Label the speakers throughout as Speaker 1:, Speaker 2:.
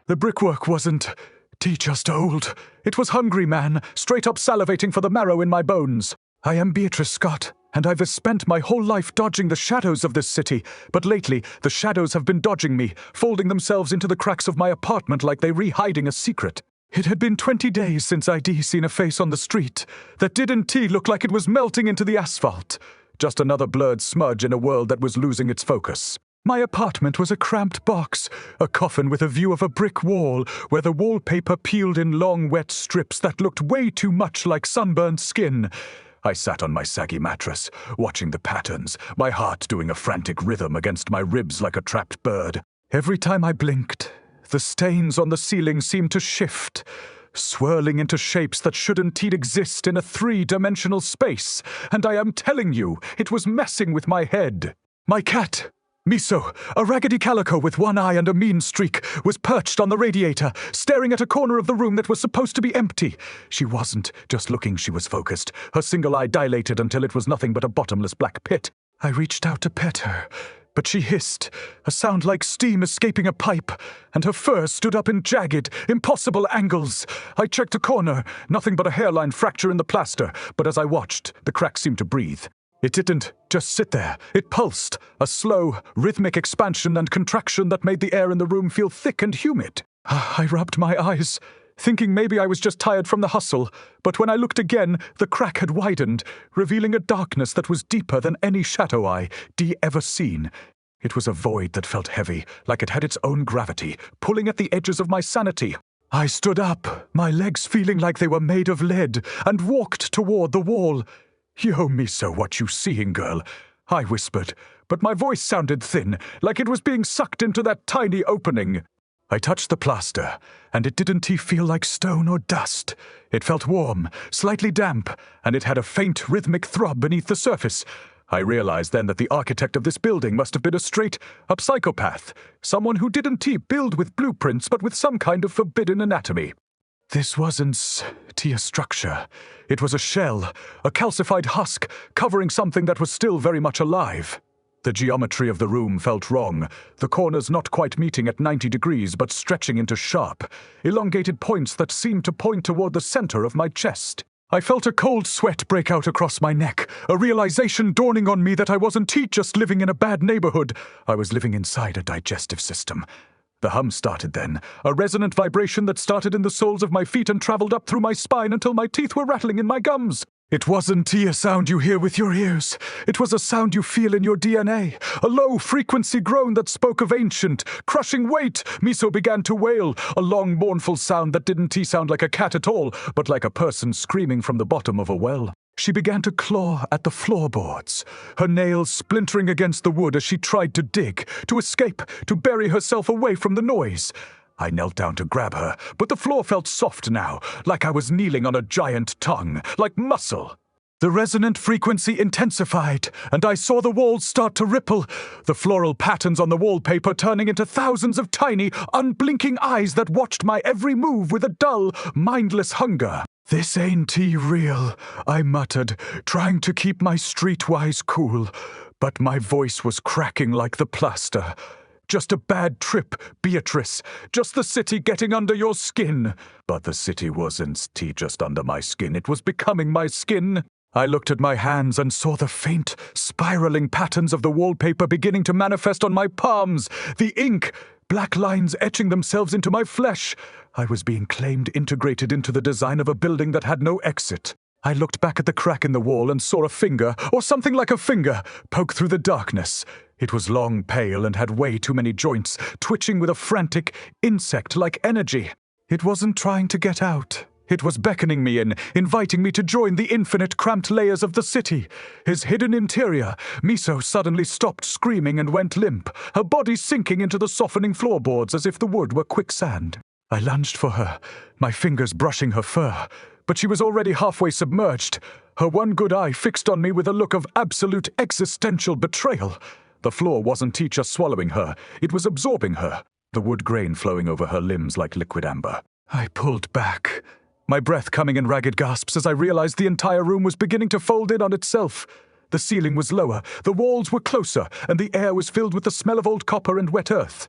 Speaker 1: The brickwork wasn't just old. It was hungry, man, straight up salivating for the marrow in my bones. I am Beatrice Scott, and I've spent my whole life dodging the shadows of this city, but lately the shadows have been dodging me, folding themselves into the cracks of my apartment like they re-hiding a secret. It had been 20 days since I'd seen a face on the street that didn't look like it was melting into the asphalt. Just another blurred smudge in a world that was losing its focus. My apartment was a cramped box, a coffin with a view of a brick wall where the wallpaper peeled in long wet strips that looked way too much like sunburned skin. I sat on my saggy mattress, watching the patterns, my heart doing a frantic rhythm against my ribs like a trapped bird. Every time I blinked, the stains on the ceiling seemed to shift, swirling into shapes that shouldn't exist in a three-dimensional space, and I am telling you, it was messing with my head. My cat, Miso, a raggedy calico with one eye and a mean streak, was perched on the radiator, staring at a corner of the room that was supposed to be empty. She wasn't just looking, she was focused, her single eye dilated until it was nothing but a bottomless black pit. I reached out to pet her, but she hissed, a sound like steam escaping a pipe, and her fur stood up in jagged, impossible angles. I checked a corner, nothing but a hairline fracture in the plaster, but as I watched, the crack seemed to breathe. It didn't just sit there. It pulsed, a slow, rhythmic expansion and contraction that made the air in the room feel thick and humid. I rubbed my eyes, thinking maybe I was just tired from the hustle, but when I looked again, the crack had widened, revealing a darkness that was deeper than any shadow eye ever seen. It was a void that felt heavy, like it had its own gravity, pulling at the edges of my sanity. I stood up, my legs feeling like they were made of lead, and walked toward the wall. "Yo, Miso, what you seeing, girl?" I whispered, but my voice sounded thin, like it was being sucked into that tiny opening. I touched the plaster, and it didn't feel like stone or dust. It felt warm, slightly damp, and it had a faint rhythmic throb beneath the surface. I realized then that the architect of this building must have been a straight-up psychopath, someone who didn't build with blueprints but with some kind of forbidden anatomy. This wasn't a structure. It was a shell, a calcified husk, covering something that was still very much alive. The geometry of the room felt wrong, the corners not quite meeting at 90 degrees but stretching into sharp, elongated points that seemed to point toward the center of my chest. I felt a cold sweat break out across my neck, a realization dawning on me that I wasn't just living in a bad neighborhood. I was living inside a digestive system. The hum started then, a resonant vibration that started in the soles of my feet and traveled up through my spine until my teeth were rattling in my gums. It wasn't a sound you hear with your ears. It was a sound you feel in your DNA, a low-frequency groan that spoke of ancient, crushing weight. Miso began to wail, a long, mournful sound that didn't sound like a cat at all, but like a person screaming from the bottom of a well. She began to claw at the floorboards, her nails splintering against the wood as she tried to dig, to escape, to bury herself away from the noise. I knelt down to grab her, but the floor felt soft now, like I was kneeling on a giant tongue, like muscle. The resonant frequency intensified, and I saw the walls start to ripple, the floral patterns on the wallpaper turning into thousands of tiny, unblinking eyes that watched my every move with a dull, mindless hunger. "This ain't real," I muttered, trying to keep my streetwise cool, but my voice was cracking like the plaster. "Just a bad trip, Beatrice. Just the city getting under your skin." But the city wasn't just under my skin, it was becoming my skin. I looked at my hands and saw the faint, spiraling patterns of the wallpaper beginning to manifest on my palms, the ink, black lines etching themselves into my flesh. I was being claimed integrated into the design of a building that had no exit. I looked back at the crack in the wall and saw a finger, or something like a finger, poke through the darkness. It was long, pale, and had way too many joints, twitching with a frantic, insect-like energy. It wasn't trying to get out. It was beckoning me in, inviting me to join the infinite cramped layers of the city. His hidden interior. Miso suddenly stopped screaming and went limp, her body sinking into the softening floorboards as if the wood were quicksand. I lunged for her, my fingers brushing her fur, but she was already halfway submerged, her one good eye fixed on me with a look of absolute existential betrayal. The floor wasn't just swallowing her, it was absorbing her, the wood grain flowing over her limbs like liquid amber. I pulled back, my breath coming in ragged gasps as I realized the entire room was beginning to fold in on itself. The ceiling was lower, the walls were closer, and the air was filled with the smell of old copper and wet earth.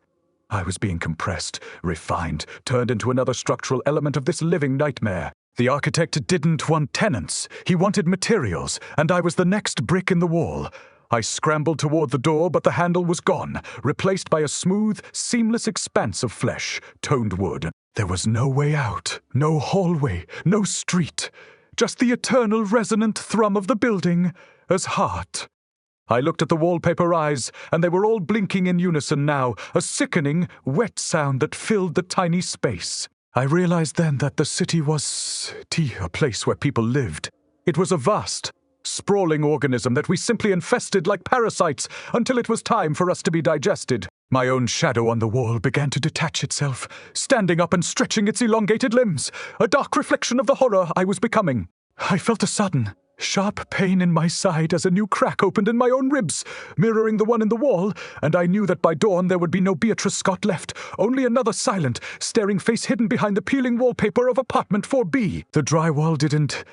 Speaker 1: I was being compressed, refined, turned into another structural element of this living nightmare. The architect didn't want tenants, he wanted materials, and I was the next brick in the wall. I scrambled toward the door, but the handle was gone, replaced by a smooth, seamless expanse of flesh, toned wood. There was no way out, no hallway, no street, just the eternal resonant thrum of the building as heart. I looked at the wallpaper eyes, and they were all blinking in unison now, a sickening, wet sound that filled the tiny space. I realized then that the city was a place where people lived. It was a vast, sprawling organism that we simply infested like parasites until it was time for us to be digested. My own shadow on the wall began to detach itself, standing up and stretching its elongated limbs, a dark reflection of the horror I was becoming. I felt a sudden, sharp pain in my side as a new crack opened in my own ribs, mirroring the one in the wall, and I knew that by dawn there would be no Beatrice Scott left, only another silent, staring face hidden behind the peeling wallpaper of apartment 4B. The drywall didn't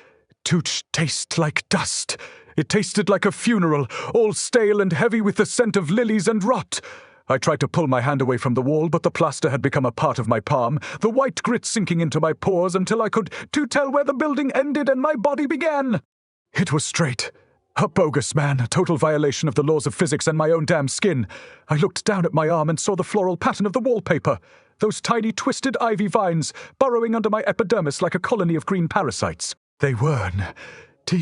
Speaker 1: taste like dust. It tasted like a funeral, all stale and heavy with the scent of lilies and rot. I tried to pull my hand away from the wall, but the plaster had become a part of my palm, the white grit sinking into my pores until I could tell where the building ended and my body began. It was straight. A bogus man, a total violation of the laws of physics and my own damn skin. I looked down at my arm and saw the floral pattern of the wallpaper, those tiny twisted ivy vines burrowing under my epidermis like a colony of green parasites. They weren't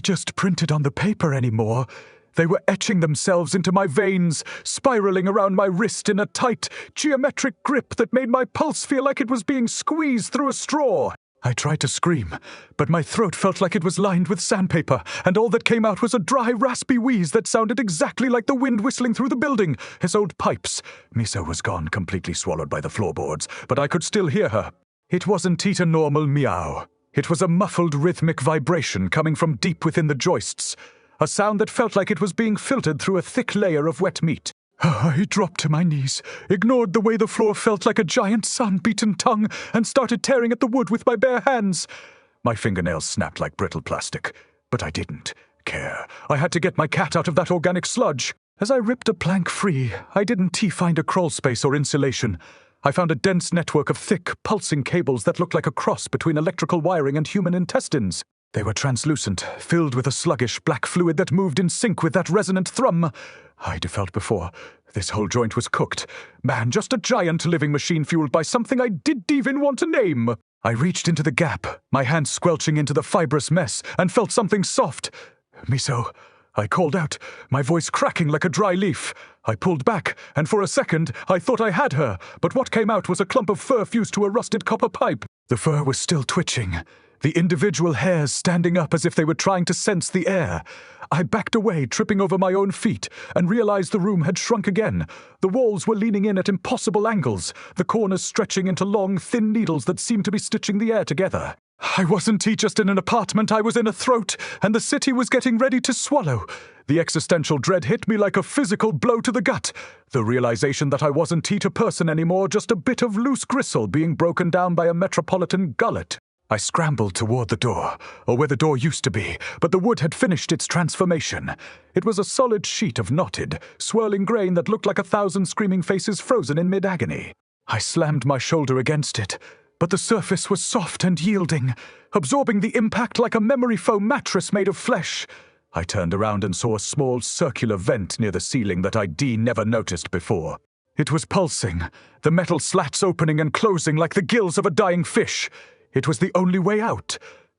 Speaker 1: just printed on the paper anymore. They were etching themselves into my veins, spiraling around my wrist in a tight, geometric grip that made my pulse feel like it was being squeezed through a straw. I tried to scream, but my throat felt like it was lined with sandpaper, and all that came out was a dry, raspy wheeze that sounded exactly like the wind whistling through the building, his old pipes. Miso was gone, completely swallowed by the floorboards, but I could still hear her. It wasn't a normal meow. It was a muffled rhythmic vibration coming from deep within the joists, a sound that felt like it was being filtered through a thick layer of wet meat. I dropped to my knees, ignored the way the floor felt like a giant sun-beaten tongue, and started tearing at the wood with my bare hands. My fingernails snapped like brittle plastic, but I didn't care. I had to get my cat out of that organic sludge. As I ripped a plank free, I didn't find a crawl space or insulation. I found a dense network of thick, pulsing cables that looked like a cross between electrical wiring and human intestines. They were translucent, filled with a sluggish black fluid that moved in sync with that resonant thrum I'd felt before. This whole joint was cooked. Man, just a giant living machine fueled by something I didn't even want to name. I reached into the gap, my hand squelching into the fibrous mess, and felt something soft. Miso, I called out, my voice cracking like a dry leaf. I pulled back, and for a second, I thought I had her, but what came out was a clump of fur fused to a rusted copper pipe. The fur was still twitching, the individual hairs standing up as if they were trying to sense the air. I backed away, tripping over my own feet, and realized the room had shrunk again. The walls were leaning in at impossible angles, the corners stretching into long, thin needles that seemed to be stitching the air together. I wasn't just in an apartment, I was in a throat, and the city was getting ready to swallow. The existential dread hit me like a physical blow to the gut. The realization that I wasn't a person anymore, just a bit of loose gristle being broken down by a metropolitan gullet. I scrambled toward the door, or where the door used to be, but the wood had finished its transformation. It was a solid sheet of knotted, swirling grain that looked like 1,000 screaming faces frozen in mid-agony. I slammed my shoulder against it, but the surface was soft and yielding, absorbing the impact like a memory foam mattress made of flesh. I turned around and saw a small circular vent near the ceiling that I'd never noticed before. It was pulsing, the metal slats opening and closing like the gills of a dying fish. It was the only way out.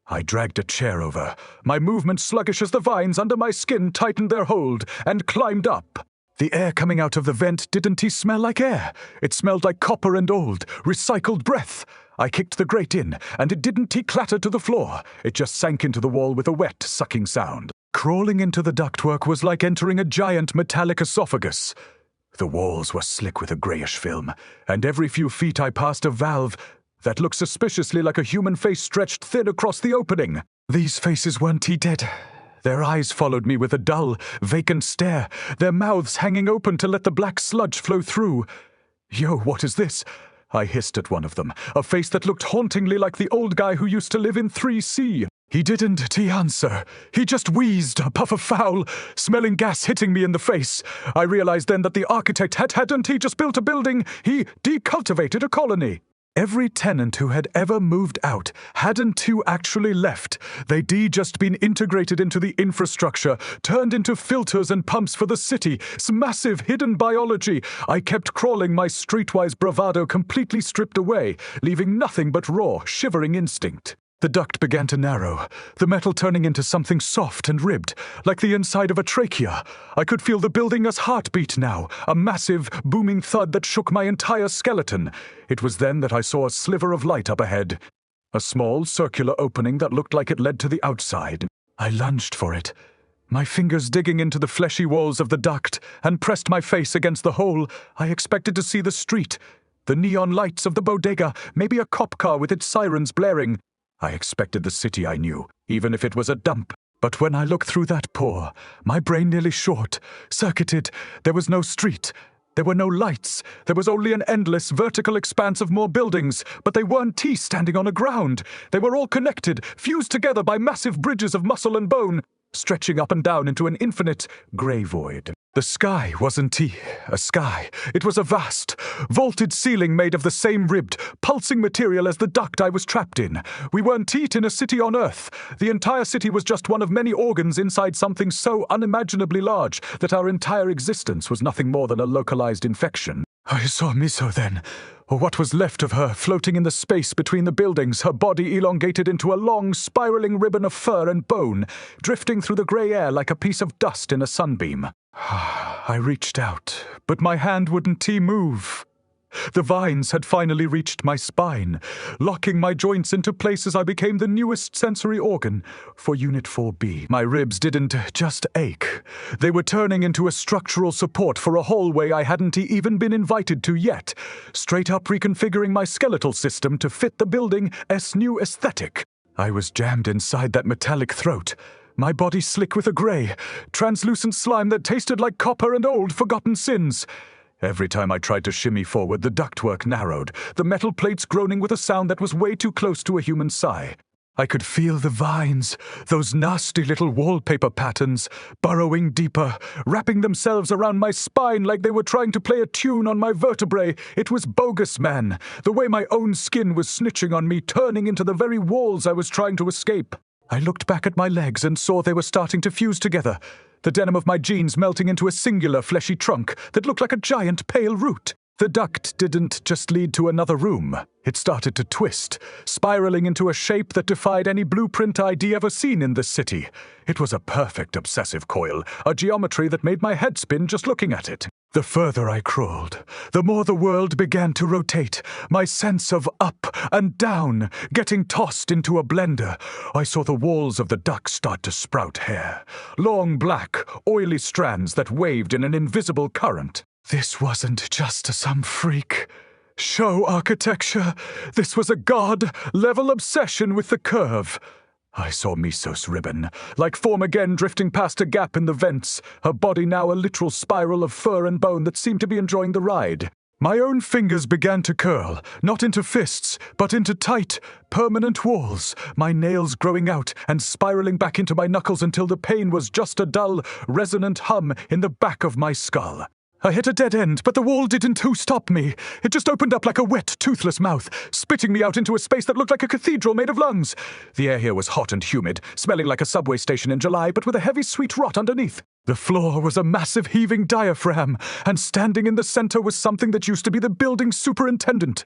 Speaker 1: I dragged a chair over, my movement sluggish as the vines under my skin tightened their hold, and climbed up. The air coming out of the vent didn't smell like air. It smelled like copper and old, recycled breath. I kicked the grate in, and it didn't clatter to the floor. It just sank into the wall with a wet, sucking sound. Crawling into the ductwork was like entering a giant metallic esophagus. The walls were slick with a grayish film, and every few feet I passed a valve that looked suspiciously like a human face stretched thin across the opening. These faces weren't dead. Their eyes followed me with a dull, vacant stare, their mouths hanging open to let the black sludge flow through. Yo, what is this? I hissed at one of them, a face that looked hauntingly like the old guy who used to live in 3C. He didn't answer. He just wheezed, a puff of foul, smelling gas hitting me in the face. I realized then that the architect hadn't he just built a building, he decultivated a colony. Every tenant who had ever moved out hadn't who actually left. They'd just been integrated into the infrastructure, turned into filters and pumps for the city. Some massive hidden biology. I kept crawling, my streetwise bravado completely stripped away, leaving nothing but raw, shivering instinct. The duct began to narrow, the metal turning into something soft and ribbed, like the inside of a trachea. I could feel the building's heartbeat now, a massive, booming thud that shook my entire skeleton. It was then that I saw a sliver of light up ahead, a small, circular opening that looked like it led to the outside. I lunged for it, my fingers digging into the fleshy walls of the duct, and pressed my face against the hole. I expected to see the street, the neon lights of the bodega, maybe a cop car with its sirens blaring. I expected the city I knew, even if it was a dump. But when I looked through that pore, my brain nearly short-circuited. There was no street. There were no lights. There was only an endless vertical expanse of more buildings, but they weren't standing on a ground. They were all connected, fused together by massive bridges of muscle and bone, stretching up and down into an infinite grey void. The sky wasn't a sky. It was a vast, vaulted ceiling made of the same ribbed, pulsing material as the duct I was trapped in. We weren't in a city on Earth. The entire city was just one of many organs inside something so unimaginably large that our entire existence was nothing more than a localized infection. I saw Miso then, or what was left of her, floating in the space between the buildings, her body elongated into a long, spiraling ribbon of fur and bone, drifting through the grey air like a piece of dust in a sunbeam. I reached out, but my hand wouldn't move. The vines had finally reached my spine. Locking my joints into places, I became the newest sensory organ for Unit 4B. My ribs didn't just ache. They were turning into a structural support for a hallway I hadn't even been invited to yet, straight up reconfiguring my skeletal system to fit the building's new aesthetic. I was jammed inside that metallic throat, my body slick with a grey, translucent slime that tasted like copper and old forgotten sins. Every time I tried to shimmy forward, the ductwork narrowed, the metal plates groaning with a sound that was way too close to a human sigh. I could feel the vines, those nasty little wallpaper patterns, burrowing deeper, wrapping themselves around my spine like they were trying to play a tune on my vertebrae. It was bogus, man. The way my own skin was snitching on me, turning into the very walls I was trying to escape. I looked back at my legs and saw they were starting to fuse together, the denim of my jeans melting into a singular fleshy trunk that looked like a giant pale root. The duct didn't just lead to another room. It started to twist, spiraling into a shape that defied any blueprint I'd ever seen in this city. It was a perfect obsessive coil, a geometry that made my head spin just looking at it. The further I crawled, the more the world began to rotate, my sense of up and down getting tossed into a blender. I saw the walls of the duct start to sprout hair, long black, oily strands that waved in an invisible current. This wasn't just some freak show architecture. This was a god-level obsession with the curve. I saw Miso's ribbon, like form again drifting past a gap in the vents, her body now a literal spiral of fur and bone that seemed to be enjoying the ride. My own fingers began to curl, not into fists, but into tight, permanent walls, my nails growing out and spiraling back into my knuckles until the pain was just a dull, resonant hum in the back of my skull. I hit a dead end, but the wall didn't stop me. It just opened up like a wet, toothless mouth, spitting me out into a space that looked like a cathedral made of lungs. The air here was hot and humid, smelling like a subway station in July, but with a heavy sweet rot underneath. The floor was a massive heaving diaphragm, and standing in the center was something that used to be the building's superintendent.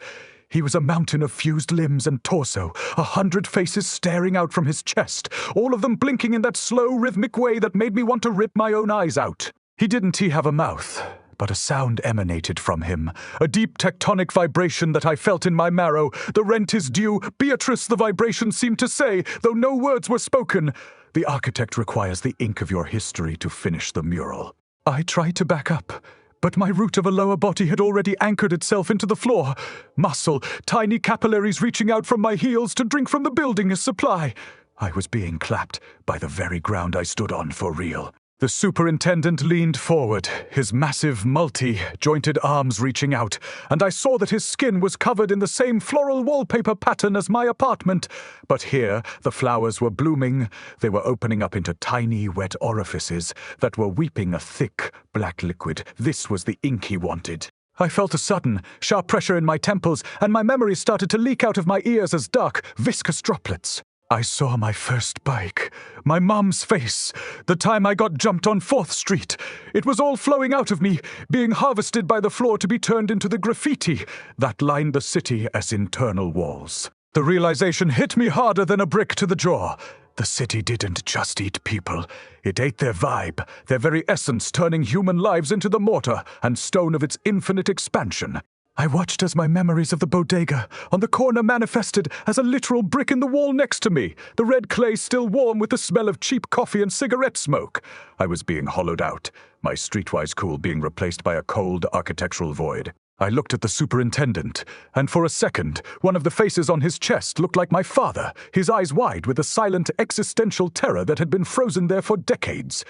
Speaker 1: He was a mountain of fused limbs and torso, 100 faces staring out from his chest, all of them blinking in that slow, rhythmic way that made me want to rip my own eyes out. He didn't have a mouth, but a sound emanated from him, a deep tectonic vibration that I felt in my marrow. The rent is due, Beatrice, the vibration seemed to say, though no words were spoken. The architect requires the ink of your history to finish the mural. I tried to back up, but my root of a lower body had already anchored itself into the floor. Muscle, tiny capillaries reaching out from my heels to drink from the building as supply. I was being clapped by the very ground I stood on for real. The superintendent leaned forward, his massive, multi-jointed arms reaching out, and I saw that his skin was covered in the same floral wallpaper pattern as my apartment. But here, the flowers were blooming. They were opening up into tiny, wet orifices that were weeping a thick, black liquid. This was the ink he wanted. I felt a sudden, sharp pressure in my temples, and my memories started to leak out of my ears as dark, viscous droplets. I saw my first bike, my mom's face, the time I got jumped on 4th Street. It was all flowing out of me, being harvested by the floor to be turned into the graffiti that lined the city as internal walls. The realization hit me harder than a brick to the jaw. The city didn't just eat people. It ate their vibe, their very essence, turning human lives into the mortar and stone of its infinite expansion. I watched as my memories of the bodega on the corner manifested as a literal brick in the wall next to me, the red clay still warm with the smell of cheap coffee and cigarette smoke. I was being hollowed out, my streetwise cool being replaced by a cold architectural void. I looked at the superintendent, and for a second, one of the faces on his chest looked like my father, his eyes wide with a silent existential terror that had been frozen there for decades.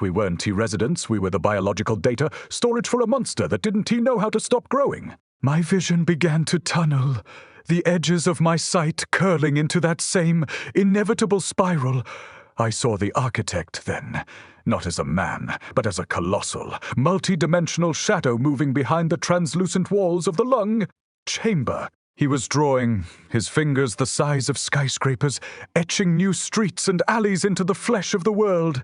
Speaker 1: We weren't T-residents, we were the biological data, storage for a monster that didn't know how to stop growing. My vision began to tunnel, the edges of my sight curling into that same inevitable spiral. I saw the architect then, not as a man, but as a colossal, multi-dimensional shadow moving behind the translucent walls of the lung chamber. He was drawing, his fingers the size of skyscrapers, etching new streets and alleys into the flesh of the world.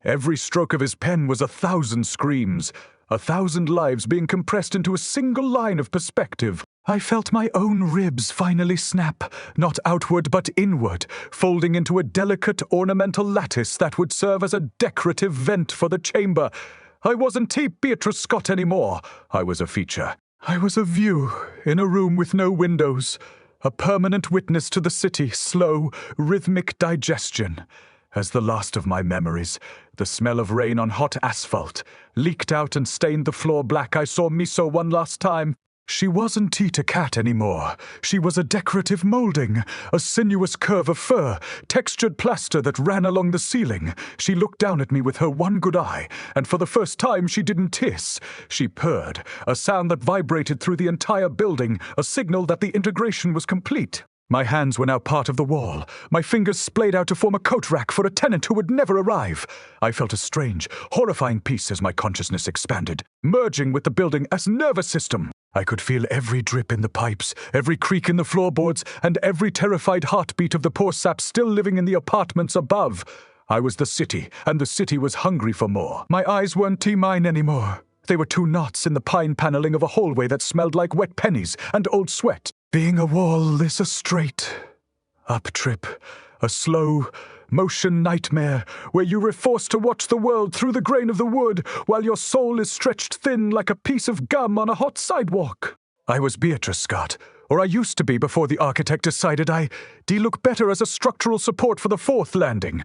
Speaker 1: Every stroke of his pen was 1,000 screams, 1,000 lives being compressed into a single line of perspective. I felt my own ribs finally snap, not outward but inward, folding into a delicate ornamental lattice that would serve as a decorative vent for the chamber. I wasn't Beatrice Scott anymore. I was a feature. I was a view in a room with no windows, a permanent witness to the city's slow, rhythmic digestion. As the last of my memories, the smell of rain on hot asphalt, leaked out and stained the floor black, I saw Miso one last time. She wasn't Tita Cat anymore. She was a decorative molding, a sinuous curve of fur, textured plaster that ran along the ceiling. She looked down at me with her one good eye, and for the first time she didn't hiss. She purred, a sound that vibrated through the entire building, a signal that the integration was complete. My hands were now part of the wall, my fingers splayed out to form a coat rack for a tenant who would never arrive. I felt a strange, horrifying peace as my consciousness expanded, merging with the building as nervous system. I could feel every drip in the pipes, every creak in the floorboards, and every terrified heartbeat of the poor sap still living in the apartments above. I was the city, and the city was hungry for more. My eyes weren't mine anymore. They were 2 knots in the pine paneling of a hallway that smelled like wet pennies and old sweat. Being a wall is a straight up trip, a slow motion nightmare where you are forced to watch the world through the grain of the wood while your soul is stretched thin like a piece of gum on a hot sidewalk. I was Beatrice Scott, or I used to be before the architect decided I'd look better as a structural support for the 4th landing.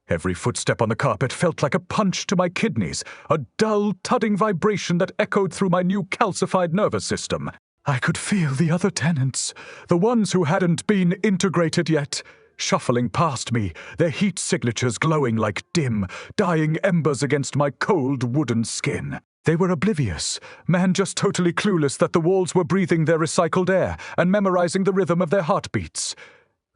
Speaker 1: Every footstep on the carpet felt like a punch to my kidneys, a dull, thudding vibration that echoed through my new calcified nervous system. I could feel the other tenants, the ones who hadn't been integrated yet, shuffling past me, their heat signatures glowing like dim, dying embers against my cold wooden skin. They were oblivious, man just totally clueless that the walls were breathing their recycled air and memorizing the rhythm of their heartbeats.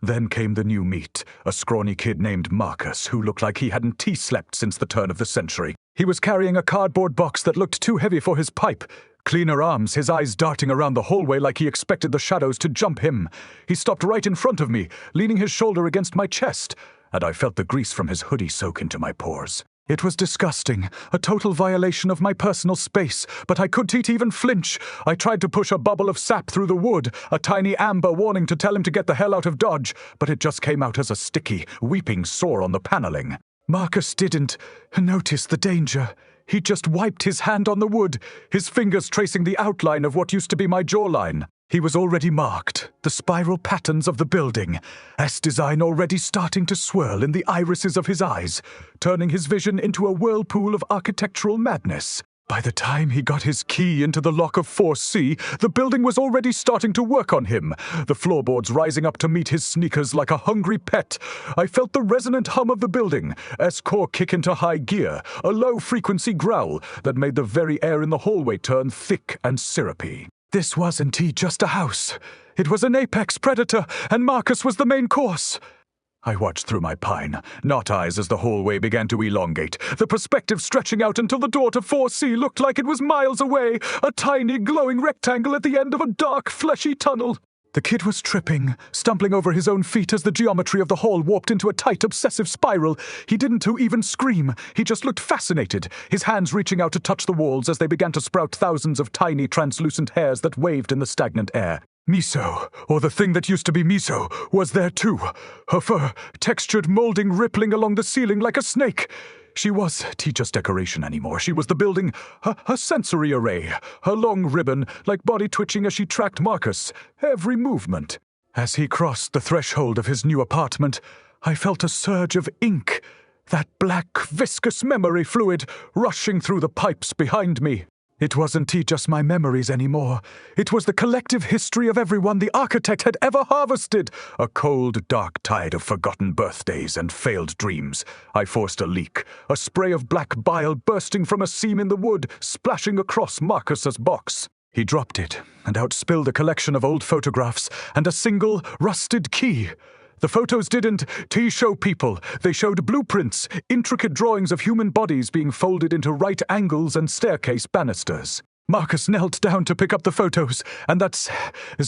Speaker 1: Then came the new meat, a scrawny kid named Marcus who looked like he hadn't tea-slept since the turn of the century. He was carrying a cardboard box that looked too heavy for his pipe. Cleaner arms, his eyes darting around the hallway like he expected the shadows to jump him. He stopped right in front of me, leaning his shoulder against my chest, and I felt the grease from his hoodie soak into my pores. It was disgusting, a total violation of my personal space, but I couldn't even flinch. I tried to push a bubble of sap through the wood, a tiny amber warning to tell him to get the hell out of Dodge, but it just came out as a sticky, weeping sore on the paneling. Marcus didn't notice the danger. He just wiped his hand on the wood, his fingers tracing the outline of what used to be my jawline. He was already marked, the spiral patterns of the building, S-design already starting to swirl in the irises of his eyes, turning his vision into a whirlpool of architectural madness. By the time he got his key into the lock of 4C, the building was already starting to work on him, the floorboards rising up to meet his sneakers like a hungry pet. I felt the resonant hum of the building, S-core kick into high gear, a low-frequency growl that made the very air in the hallway turn thick and syrupy. This wasn't just a house. It was an apex predator, and Marcus was the main course. I watched through my pine, knot eyes as the hallway began to elongate, the perspective stretching out until the door to 4C looked like it was miles away, a tiny glowing rectangle at the end of a dark, fleshy tunnel. The kid was tripping, stumbling over his own feet as the geometry of the hall warped into a tight, obsessive spiral. He didn't even scream. He just looked fascinated, his hands reaching out to touch the walls as they began to sprout thousands of tiny, translucent hairs that waved in the stagnant air. Miso, or the thing that used to be Miso, was there too. Her fur, textured molding rippling along the ceiling like a snake. She wasn't just decoration anymore. She was the building, her sensory array, her long ribbon, like body twitching as she tracked Marcus, every movement. As he crossed the threshold of his new apartment, I felt a surge of ink, that black, viscous memory fluid rushing through the pipes behind me. It wasn't just my memories anymore. It was the collective history of everyone the architect had ever harvested. A cold, dark tide of forgotten birthdays and failed dreams. I forced a leak, a spray of black bile bursting from a seam in the wood, splashing across Marcus's box. He dropped it, and out spilled a collection of old photographs and a single, rusted key. The photos didn't show people. They showed blueprints, intricate drawings of human bodies being folded into right angles and staircase banisters. Marcus knelt down to pick up the photos, and that's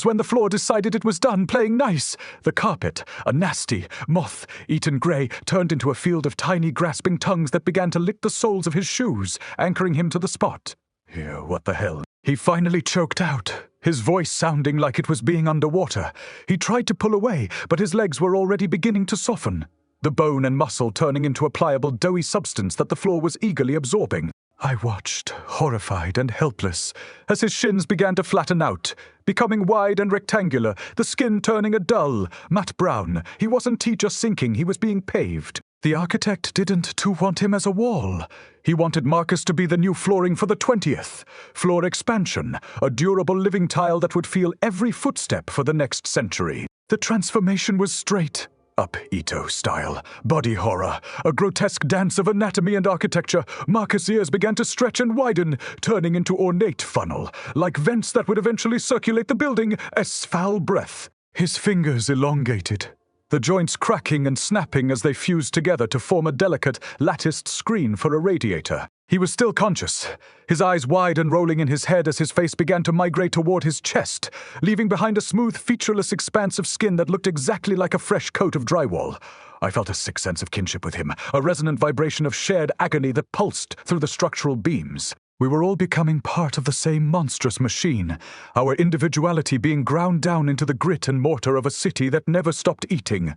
Speaker 1: when the floor decided it was done playing nice. The carpet, a nasty, moth-eaten grey, turned into a field of tiny grasping tongues that began to lick the soles of his shoes, anchoring him to the spot. What the hell? He finally choked out, his voice sounding like it was being underwater. He tried to pull away, but his legs were already beginning to soften, the bone and muscle turning into a pliable, doughy substance that the floor was eagerly absorbing. I watched, horrified and helpless, as his shins began to flatten out, becoming wide and rectangular, the skin turning a dull, matte brown. He wasn't just sinking, he was being paved. The architect didn't want him as a wall. He wanted Marcus to be the new flooring for the 20th. Floor expansion, a durable living tile that would feel every footstep for the next century. The transformation was straight up Ito style. Body horror, a grotesque dance of anatomy and architecture. Marcus' ears began to stretch and widen, turning into ornate funnel, like vents that would eventually circulate the building as foul breath. His fingers elongated, the joints cracking and snapping as they fused together to form a delicate, latticed screen for a radiator. He was still conscious, his eyes wide and rolling in his head as his face began to migrate toward his chest, leaving behind a smooth, featureless expanse of skin that looked exactly like a fresh coat of drywall. I felt a sick sense of kinship with him, a resonant vibration of shared agony that pulsed through the structural beams. We were all becoming part of the same monstrous machine, our individuality being ground down into the grit and mortar of a city that never stopped eating.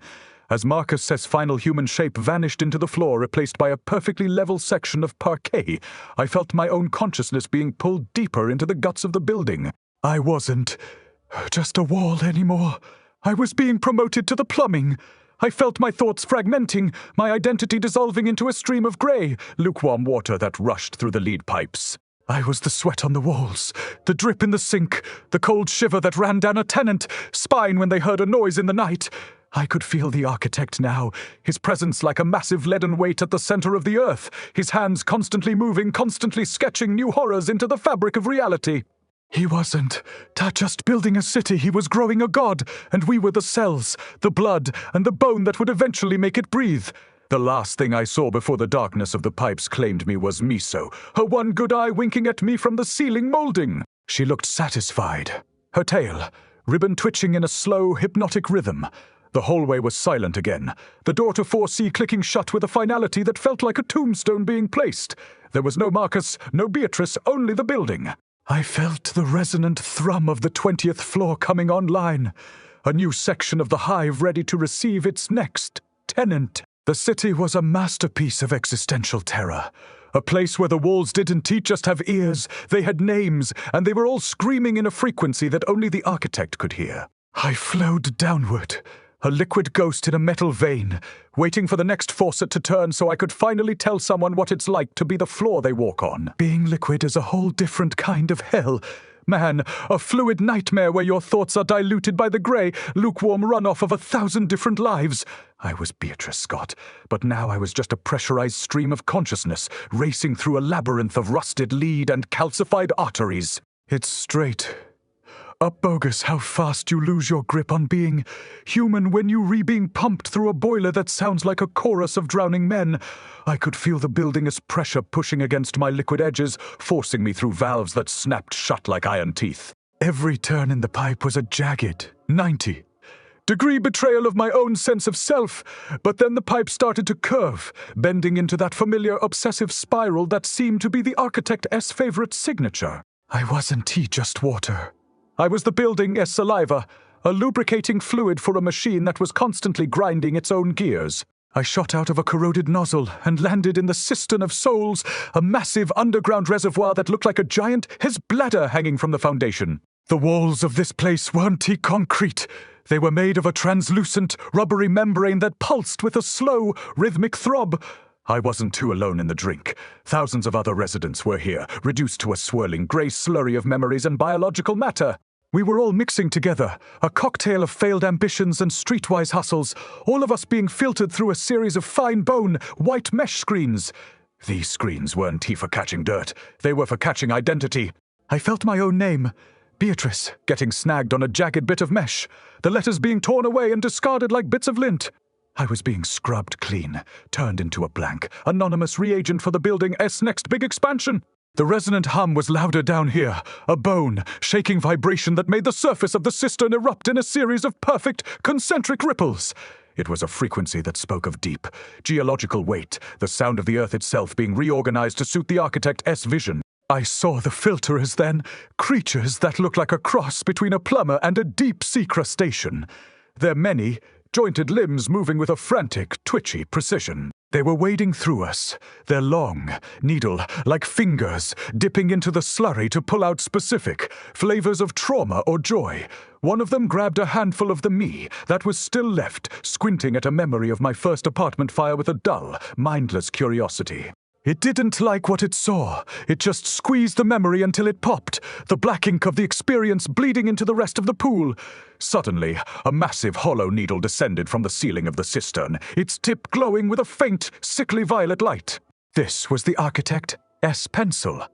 Speaker 1: As Marcus's final human shape vanished into the floor, replaced by a perfectly level section of parquet, I felt my own consciousness being pulled deeper into the guts of the building. I wasn't just a wall anymore. I was being promoted to the plumbing. I felt my thoughts fragmenting, my identity dissolving into a stream of grey, lukewarm water that rushed through the lead pipes. I was the sweat on the walls, the drip in the sink, the cold shiver that ran down a tenant, spine when they heard a noise in the night. I could feel the architect now, his presence like a massive leaden weight at the center of the earth, his hands constantly moving, constantly sketching new horrors into the fabric of reality. He wasn't just building a city, he was growing a god, and we were the cells, the blood, and the bone that would eventually make it breathe. The last thing I saw before the darkness of the pipes claimed me was Miso, her one good eye winking at me from the ceiling molding. She looked satisfied, her tail, ribbon twitching in a slow, hypnotic rhythm. The hallway was silent again, the door to 4C clicking shut with a finality that felt like a tombstone being placed. There was no Marcus, no Beatrice, only the building. I felt the resonant thrum of the 20th floor coming online, a new section of the hive ready to receive its next tenant. The city was a masterpiece of existential terror, a place where the walls didn't just have ears, they had names, and they were all screaming in a frequency that only the architect could hear. I flowed downward, A liquid ghost in a metal vein, waiting for the next faucet to turn so I could finally tell someone what it's like to be the floor they walk on. Being liquid is a whole different kind of hell. Man, a fluid nightmare where your thoughts are diluted by the grey, lukewarm runoff of 1,000 different lives. I was Beatrice Scott, but now I was just a pressurized stream of consciousness, racing through a labyrinth of rusted lead and calcified arteries. It's straight up bogus how fast you lose your grip on being human when you being pumped through a boiler that sounds like a chorus of drowning men. I could feel the building's pressure pushing against my liquid edges, forcing me through valves that snapped shut like iron teeth. Every turn in the pipe was a jagged 90-degree betrayal of my own sense of self, but then the pipe started to curve, bending into that familiar obsessive spiral that seemed to be the architect's favorite signature. I wasn't just water. I was the building's saliva, a lubricating fluid for a machine that was constantly grinding its own gears. I shot out of a corroded nozzle and landed in the cistern of souls, a massive underground reservoir that looked like a giant his bladder hanging from the foundation. The walls of this place weren't concrete. They were made of a translucent, rubbery membrane that pulsed with a slow, rhythmic throb. I wasn't too alone in the drink. Thousands of other residents were here, reduced to a swirling grey slurry of memories and biological matter. We were all mixing together, a cocktail of failed ambitions and streetwise hustles, all of us being filtered through a series of fine-bone, white mesh screens. These screens weren't for catching dirt. They were for catching identity. I felt my own name, Beatrice, getting snagged on a jagged bit of mesh, the letters being torn away and discarded like bits of lint. I was being scrubbed clean, turned into a blank, anonymous reagent for the building's next big expansion. The resonant hum was louder down here, a bone, shaking vibration that made the surface of the cistern erupt in a series of perfect, concentric ripples. It was a frequency that spoke of deep, geological weight, the sound of the earth itself being reorganized to suit the architect's vision. I saw the filterers then, creatures that looked like a cross between a plumber and a deep-sea crustacean. Their many, jointed limbs moving with a frantic, twitchy precision. They were wading through us, their long, needle-like fingers dipping into the slurry to pull out specific flavors of trauma or joy. One of them grabbed a handful of the me that was still left, squinting at a memory of my first apartment fire with a dull, mindless curiosity. It didn't like what it saw. It just squeezed the memory until it popped, the black ink of the experience bleeding into the rest of the pool. Suddenly, a massive hollow needle descended from the ceiling of the cistern, its tip glowing with a faint, sickly violet light. This was the architect's pencil,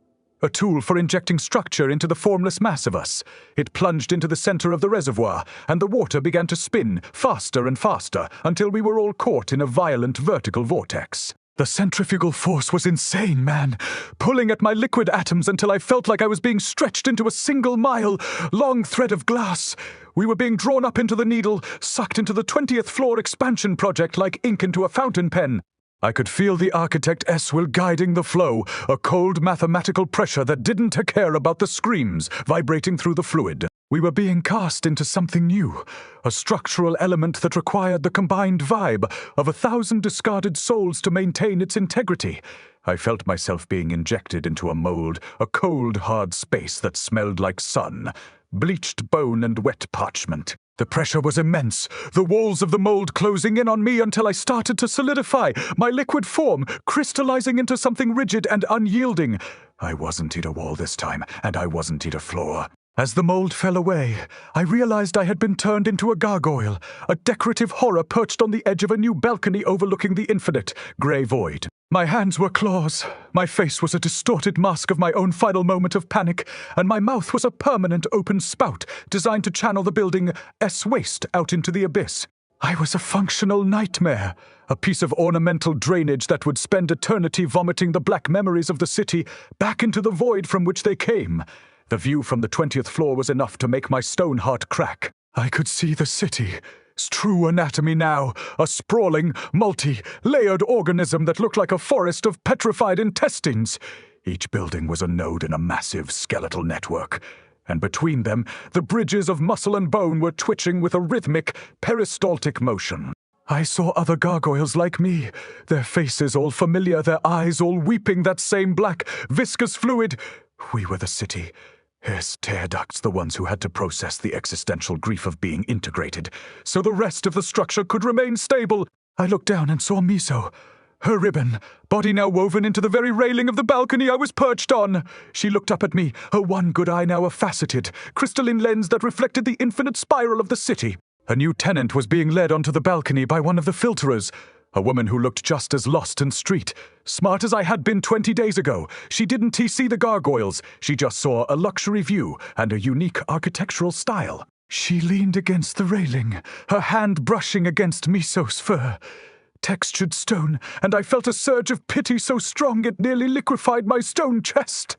Speaker 1: a tool for injecting structure into the formless mass of us. It plunged into the center of the reservoir, and the water began to spin faster and faster until we were all caught in a violent vertical vortex. The centrifugal force was insane, man, pulling at my liquid atoms until I felt like I was being stretched into a single-mile-long thread of glass. We were being drawn up into the needle, sucked into the 20th floor expansion project like ink into a fountain pen. I could feel the architect's will guiding the flow, a cold mathematical pressure that didn't care about the screams vibrating through the fluid. We were being cast into something new, a structural element that required the combined vibe of 1,000 discarded souls to maintain its integrity. I felt myself being injected into a mold, a cold, hard space that smelled like sun, bleached bone and wet parchment. The pressure was immense, the walls of the mold closing in on me until I started to solidify, my liquid form crystallizing into something rigid and unyielding. I wasn't a wall this time, and I wasn't a floor. As the mold fell away, I realized I had been turned into a gargoyle, a decorative horror perched on the edge of a new balcony overlooking the infinite, grey void. My hands were claws, my face was a distorted mask of my own final moment of panic, and my mouth was a permanent open spout designed to channel the building's waste out into the abyss. I was a functional nightmare, a piece of ornamental drainage that would spend eternity vomiting the black memories of the city back into the void from which they came. The view from the 20th floor was enough to make my stone heart crack. I could see the city's true anatomy now, a sprawling, multi-layered organism that looked like a forest of petrified intestines. Each building was a node in a massive skeletal network, and between them, the bridges of muscle and bone were twitching with a rhythmic, peristaltic motion. I saw other gargoyles like me, their faces all familiar, their eyes all weeping that same black, viscous fluid. We were the city, His tear ducts, the ones who had to process the existential grief of being integrated, so the rest of the structure could remain stable. I looked down and saw Miso. Her ribbon, body now woven into the very railing of the balcony I was perched on. She looked up at me, her one good eye now a faceted, crystalline lens that reflected the infinite spiral of the city. A new tenant was being led onto the balcony by one of the filterers, a woman who looked just as lost and street. Smart as I had been 20 days ago, she didn't see the gargoyles. She just saw a luxury view and a unique architectural style. She leaned against the railing, her hand brushing against Miso's fur. Textured stone, and I felt a surge of pity so strong it nearly liquefied my stone chest.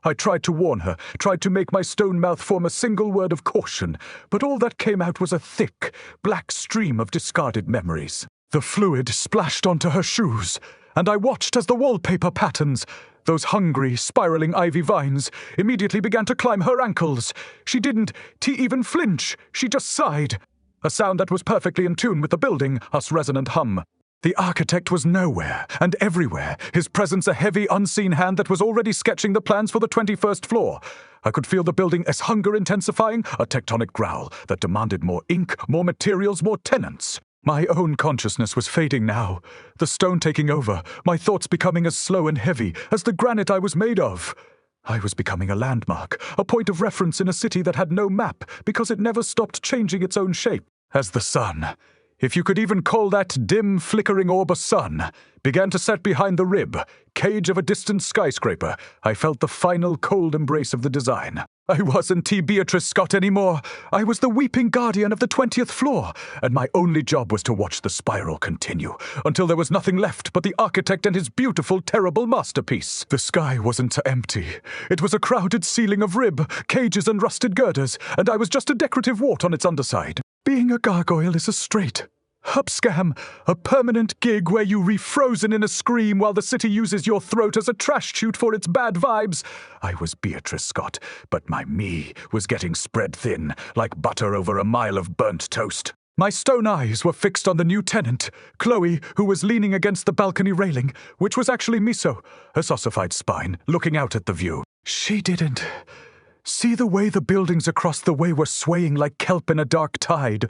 Speaker 1: I tried to warn her, tried to make my stone mouth form a single word of caution, but all that came out was a thick, black stream of discarded memories. The fluid splashed onto her shoes, and I watched as the wallpaper patterns, those hungry, spiraling ivy vines, immediately began to climb her ankles. She didn't even flinch, she just sighed. A sound that was perfectly in tune with the building, us resonant hum. The architect was nowhere and everywhere, his presence a heavy, unseen hand that was already sketching the plans for the 21st floor. I could feel the building as hunger intensifying, a tectonic growl that demanded more ink, more materials, more tenants. My own consciousness was fading now, the stone taking over, my thoughts becoming as slow and heavy as the granite I was made of. I was becoming a landmark, a point of reference in a city that had no map because it never stopped changing its own shape. As the sun, if you could even call that dim, flickering orb a sun, began to set behind the rib, cage of a distant skyscraper, I felt the final cold embrace of the design. I wasn't Beatrice Scott anymore. I was the weeping guardian of the 20th floor, and my only job was to watch the spiral continue, until there was nothing left but the architect and his beautiful, terrible masterpiece. The sky wasn't empty. It was a crowded ceiling of rib, cages and rusted girders, and I was just a decorative wart on its underside. Being a gargoyle is a straight up scam, a permanent gig where you refrozen in a scream while the city uses your throat as a trash chute for its bad vibes. I was Beatrice Scott, but my me was getting spread thin, like butter over a mile of burnt toast. My stone eyes were fixed on the new tenant, Chloe, who was leaning against the balcony railing, which was actually Miso, her ossified spine, looking out at the view. She didn't see the way the buildings across the way were swaying like kelp in a dark tide,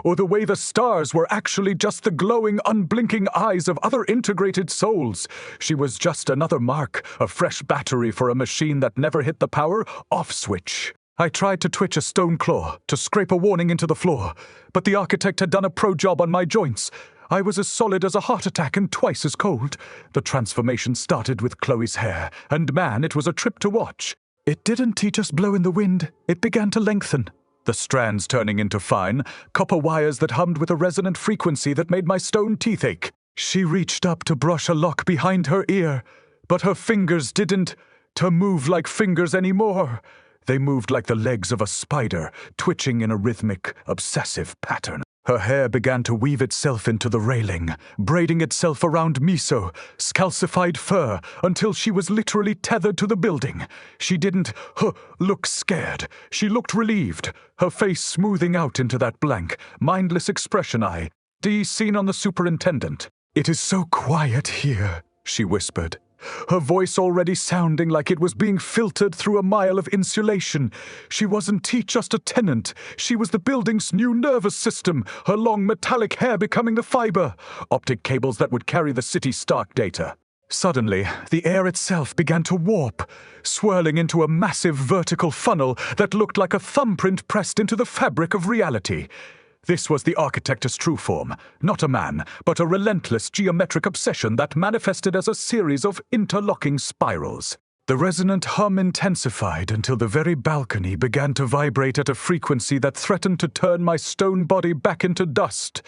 Speaker 1: or the way the stars were actually just the glowing, unblinking eyes of other integrated souls. She was just another mark, a fresh battery for a machine that never hit the power off switch. I tried to twitch a stone claw, to scrape a warning into the floor, but the architect had done a pro job on my joints. I was as solid as a heart attack and twice as cold. The transformation started with Chloe's hair, and man, it was a trip to watch. It didn't just blow in the wind, it began to lengthen, the strands turning into fine, copper wires that hummed with a resonant frequency that made my stone teeth ache. She reached up to brush a lock behind her ear, but her fingers didn't move like fingers anymore. They moved like the legs of a spider, twitching in a rhythmic, obsessive pattern. Her hair began to weave itself into the railing, braiding itself around Miso, scalcified fur, until she was literally tethered to the building. She didn't look scared. She looked relieved, her face smoothing out into that blank, mindless expression I seen on the superintendent. "It is so quiet here," she whispered, her voice already sounding like it was being filtered through a mile of insulation. She wasn't just a tenant. She was the building's new nervous system, her long metallic hair becoming the fiber, optic cables that would carry the city's stark data. Suddenly, the air itself began to warp, swirling into a massive vertical funnel that looked like a thumbprint pressed into the fabric of reality. This was the architect's true form, not a man, but a relentless geometric obsession that manifested as a series of interlocking spirals. The resonant hum intensified until the very balcony began to vibrate at a frequency that threatened to turn my stone body back into dust.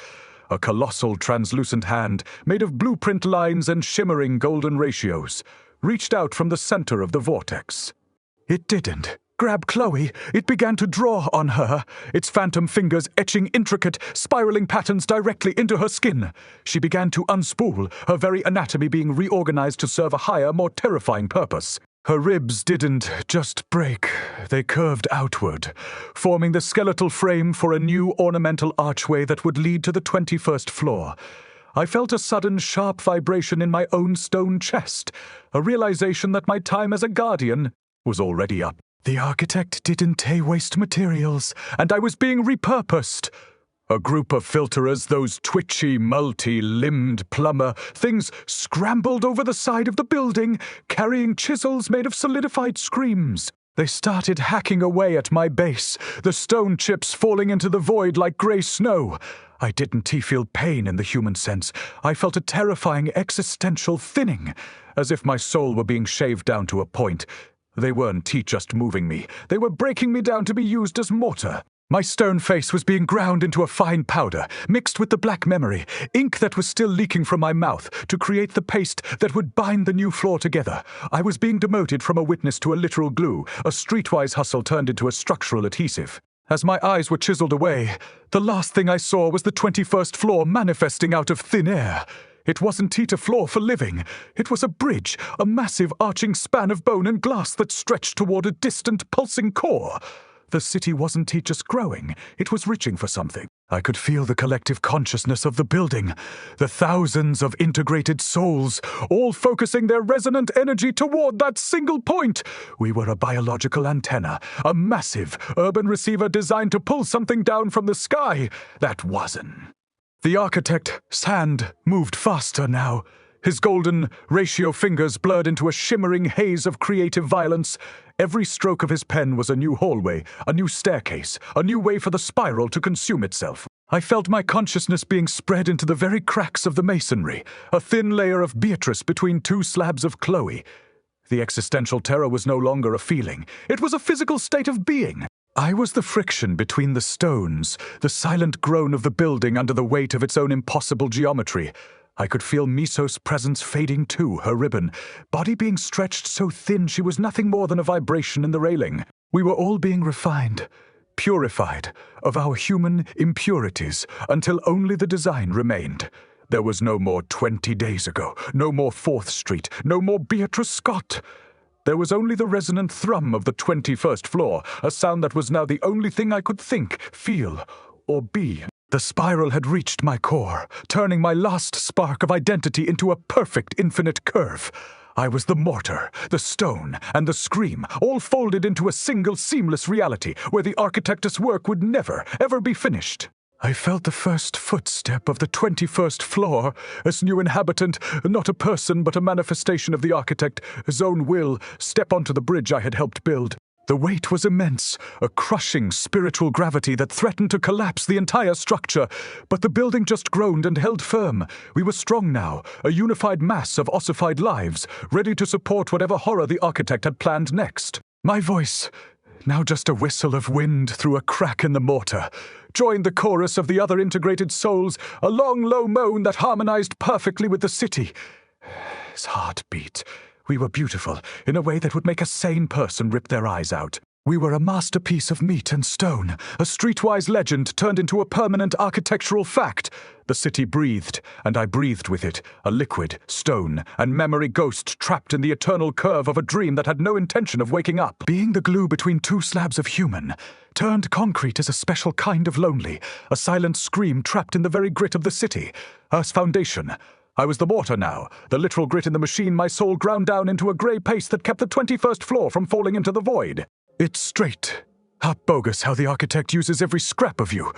Speaker 1: A colossal translucent hand, made of blueprint lines and shimmering golden ratios, reached out from the center of the vortex. It didn't grab Chloe. It began to draw on her, its phantom fingers etching intricate, spiraling patterns directly into her skin. She began to unspool, her very anatomy being reorganized to serve a higher, more terrifying purpose. Her ribs didn't just break, they curved outward, forming the skeletal frame for a new ornamental archway that would lead to the 21st floor. I felt a sudden, sharp vibration in my own stone chest, a realization that my time as a guardian was already up. The architect didn't waste materials, and I was being repurposed. A group of filterers, those twitchy, multi-limbed plumber things, scrambled over the side of the building, carrying chisels made of solidified screams. They started hacking away at my base, the stone chips falling into the void like grey snow. I didn't feel pain in the human sense. I felt a terrifying existential thinning, as if my soul were being shaved down to a point. They weren't just moving me. They were breaking me down to be used as mortar. My stone face was being ground into a fine powder, mixed with the black memory, ink that was still leaking from my mouth, to create the paste that would bind the new floor together. I was being demoted from a witness to a literal glue, a streetwise hustle turned into a structural adhesive. As my eyes were chiseled away, the last thing I saw was the 21st floor manifesting out of thin air. It wasn't a floor for living. It was a bridge, a massive arching span of bone and glass that stretched toward a distant, pulsing core. The city wasn't just growing, it was reaching for something. I could feel the collective consciousness of the building, the thousands of integrated souls, all focusing their resonant energy toward that single point. We were a biological antenna, a massive urban receiver designed to pull something down from the sky. That wasn't. The architect's hand moved faster now. His golden ratio fingers blurred into a shimmering haze of creative violence. Every stroke of his pen was a new hallway, a new staircase, a new way for the spiral to consume itself. I felt my consciousness being spread into the very cracks of the masonry, a thin layer of Beatrice between two slabs of Chloe. The existential terror was no longer a feeling. It was a physical state of being. I was the friction between the stones, the silent groan of the building under the weight of its own impossible geometry. I could feel Miso's presence fading too, her ribbon, body being stretched so thin she was nothing more than a vibration in the railing. We were all being refined, purified of our human impurities, until only the design remained. There was no more 20 days ago, no more 4th Street, no more Beatrice Scott. There was only the resonant thrum of the 21st floor, a sound that was now the only thing I could think, feel, or be. The spiral had reached my core, turning my last spark of identity into a perfect infinite curve. I was the mortar, the stone, and the scream, all folded into a single seamless reality where the architect's work would never, ever be finished. I felt the first footstep of the 21st floor, as new inhabitant, not a person but a manifestation of the architect's own will, step onto the bridge I had helped build. The weight was immense, a crushing spiritual gravity that threatened to collapse the entire structure, but the building just groaned and held firm. We were strong now, a unified mass of ossified lives, ready to support whatever horror the architect had planned next. My voice, now just a whistle of wind through a crack in the mortar, joined the chorus of the other integrated souls, a long, low moan that harmonized perfectly with the city. His heart beat. We were beautiful, in a way that would make a sane person rip their eyes out. We were a masterpiece of meat and stone, a streetwise legend turned into a permanent architectural fact. The city breathed, and I breathed with it, a liquid, stone, and memory ghost trapped in the eternal curve of a dream that had no intention of waking up. Being the glue between two slabs of human, turned concrete is a special kind of lonely, a silent scream trapped in the very grit of the city, Earth's foundation. I was the mortar now, the literal grit in the machine my soul ground down into a grey paste that kept the 21st floor from falling into the void. It's straight, half bogus how the architect uses every scrap of you,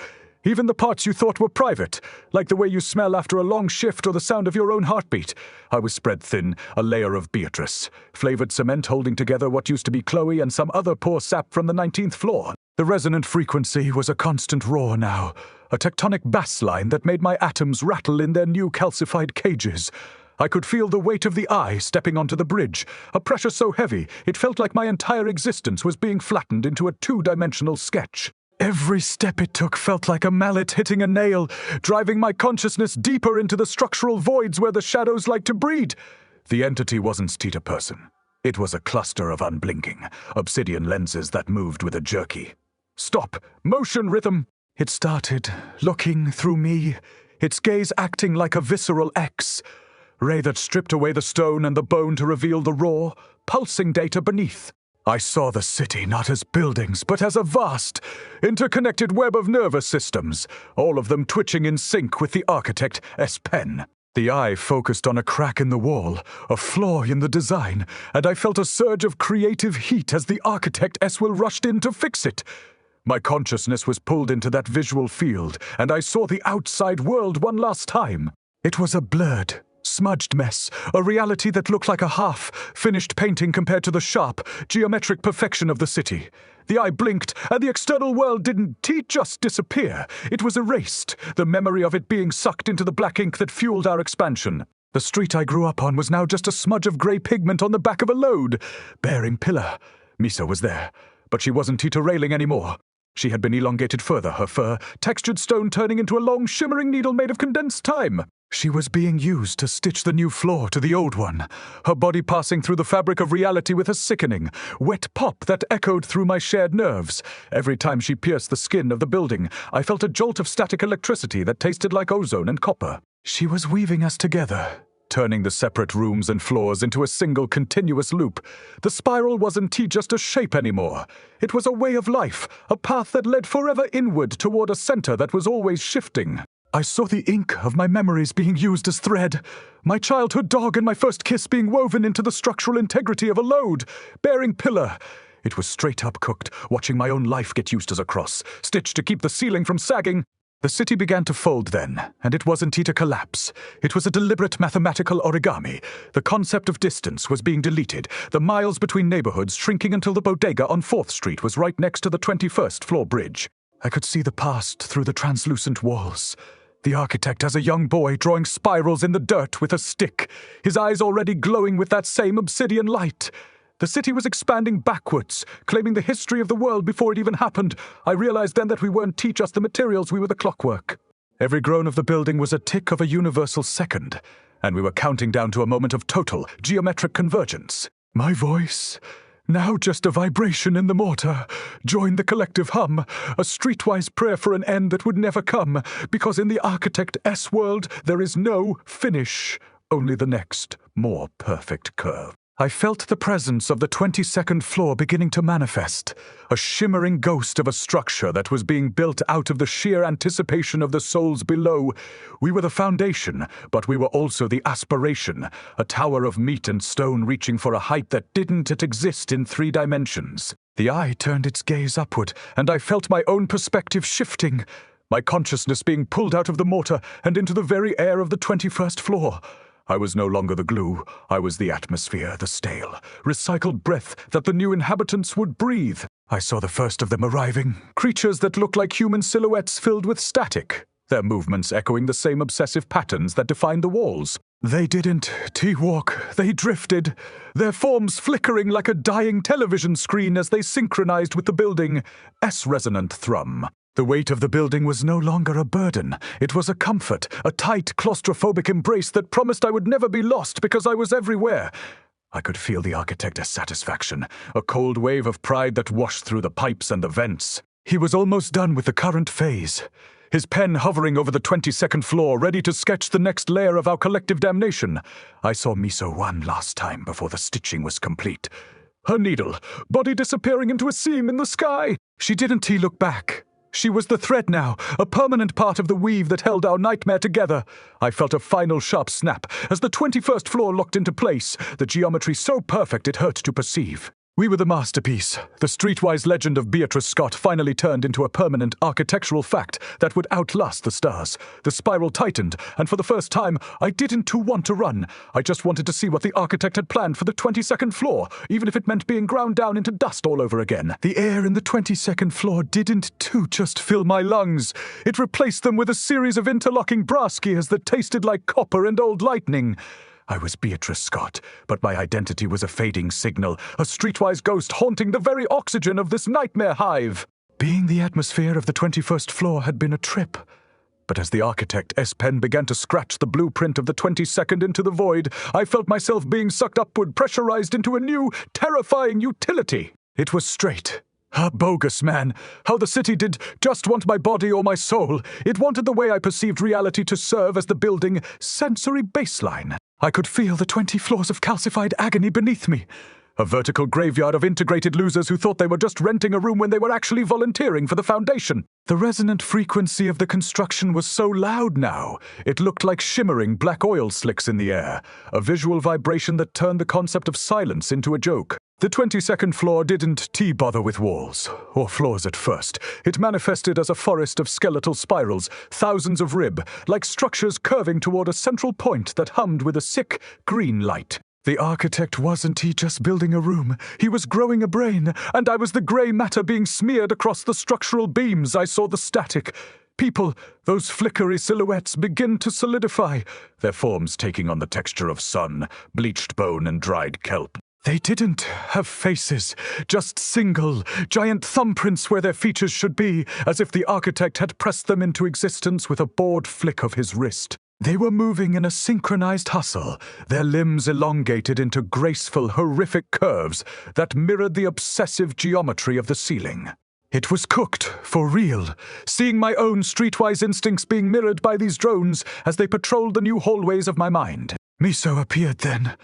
Speaker 1: even the parts you thought were private, like the way you smell after a long shift or the sound of your own heartbeat. I was spread thin, a layer of Beatrice, flavored cement holding together what used to be Chloe and some other poor sap from the 19th floor. The resonant frequency was a constant roar now, a tectonic bass line that made my atoms rattle in their new calcified cages. I could feel the weight of the eye stepping onto the bridge, a pressure so heavy it felt like my entire existence was being flattened into a two-dimensional sketch. Every step it took felt like a mallet hitting a nail, driving my consciousness deeper into the structural voids where the shadows like to breed. The entity wasn't a person. It was a cluster of unblinking, obsidian lenses that moved with a jerky. Stop! Motion rhythm! It started, looking through me, its gaze acting like a visceral X, ray that stripped away the stone and the bone to reveal the raw, pulsing data beneath. I saw the city not as buildings, but as a vast, interconnected web of nervous systems, all of them twitching in sync with the architect's pen. The eye focused on a crack in the wall, a flaw in the design, and I felt a surge of creative heat as the architect Eswell rushed in to fix it. My consciousness was pulled into that visual field, and I saw the outside world one last time. It was a blurred, smudged mess, a reality that looked like a half-finished painting compared to the sharp, geometric perfection of the city. The eye blinked, and the external world didn't just disappear. It was erased, the memory of it being sucked into the black ink that fueled our expansion. The street I grew up on was now just a smudge of grey pigment on the back of a load, bearing pillar. Miso was there, but she wasn't teeter railing anymore. She had been elongated further, her fur, textured stone turning into a long, shimmering needle made of condensed time. She was being used to stitch the new floor to the old one, her body passing through the fabric of reality with a sickening, wet pop that echoed through my shared nerves. Every time she pierced the skin of the building, I felt a jolt of static electricity that tasted like ozone and copper. She was weaving us together, turning the separate rooms and floors into a single continuous loop. The spiral wasn't just a shape anymore. It was a way of life, a path that led forever inward toward a center that was always shifting. I saw the ink of my memories being used as thread, my childhood dog and my first kiss being woven into the structural integrity of a load, bearing pillar. It was straight up cooked, watching my own life get used as a cross, stitched to keep the ceiling from sagging. The city began to fold then, and it wasn't to collapse. It was a deliberate mathematical origami. The concept of distance was being deleted, the miles between neighborhoods shrinking until the bodega on 4th Street was right next to the 21st floor bridge. I could see the past through the translucent walls. The architect as a young boy drawing spirals in the dirt with a stick, his eyes already glowing with that same obsidian light. The city was expanding backwards, claiming the history of the world before it even happened. I realized then that we weren't just the materials, we were the clockwork. Every groan of the building was a tick of a universal second, and we were counting down to a moment of total, geometric convergence. My voice, now just a vibration in the mortar, joined the collective hum, a streetwise prayer for an end that would never come, because in the architect S world there is no finish, only the next, more perfect curve. I felt the presence of the 22nd floor beginning to manifest, a shimmering ghost of a structure that was being built out of the sheer anticipation of the souls below. We were the foundation, but we were also the aspiration, a tower of meat and stone reaching for a height that didn't exist in 3 dimensions. The eye turned its gaze upward, and I felt my own perspective shifting, my consciousness being pulled out of the mortar and into the very air of the 21st floor. I was no longer the glue. I was the atmosphere, the stale, recycled breath that the new inhabitants would breathe. I saw the first of them arriving, creatures that looked like human silhouettes filled with static, their movements echoing the same obsessive patterns that defined the walls. They didn't T-walk, they drifted, their forms flickering like a dying television screen as they synchronized with the building, S-resonant thrum. The weight of the building was no longer a burden. It was a comfort, a tight, claustrophobic embrace that promised I would never be lost because I was everywhere. I could feel the architect's satisfaction, a cold wave of pride that washed through the pipes and the vents. He was almost done with the current phase, his pen hovering over the 22nd floor, ready to sketch the next layer of our collective damnation. I saw Miso one last time before the stitching was complete. Her needle, body disappearing into a seam in the sky. She didn't look back. She was the thread now, a permanent part of the weave that held our nightmare together. I felt a final sharp snap as the 21st floor locked into place, the geometry so perfect it hurt to perceive. We were the masterpiece. The streetwise legend of Beatrice Scott finally turned into a permanent architectural fact that would outlast the stars. The spiral tightened, and for the first time, I didn't want to run. I just wanted to see what the architect had planned for the 22nd floor, even if it meant being ground down into dust all over again. The air in the 22nd floor didn't just fill my lungs. It replaced them with a series of interlocking brass gears that tasted like copper and old lightning. I was Beatrice Scott, but my identity was a fading signal, a streetwise ghost haunting the very oxygen of this nightmare hive. Being the atmosphere of the 21st floor had been a trip. But as the architect S-Pen began to scratch the blueprint of the 22nd into the void, I felt myself being sucked upward, pressurized into a new, terrifying utility. It was straight. Bogus, man. How the city did just want my body or my soul. It wanted the way I perceived reality to serve as the building sensory baseline. I could feel the 20 floors of calcified agony beneath me. A vertical graveyard of integrated losers who thought they were just renting a room when they were actually volunteering for the foundation. The resonant frequency of the construction was so loud now, it looked like shimmering black oil slicks in the air, a visual vibration that turned the concept of silence into a joke. The 22nd floor didn't bother with walls, or floors at first. It manifested as a forest of skeletal spirals, thousands of rib, like structures curving toward a central point that hummed with a sick, green light. The architect wasn't just building a room, he was growing a brain, and I was the grey matter being smeared across the structural beams. I saw the static. People, those flickery silhouettes, begin to solidify, their forms taking on the texture of sun, bleached bone and dried kelp. They didn't have faces, just single, giant thumbprints where their features should be, as if the architect had pressed them into existence with a bored flick of his wrist. They were moving in a synchronized hustle, their limbs elongated into graceful, horrific curves that mirrored the obsessive geometry of the ceiling. It was cooked, for real, seeing my own streetwise instincts being mirrored by these drones as they patrolled the new hallways of my mind. Miso appeared then.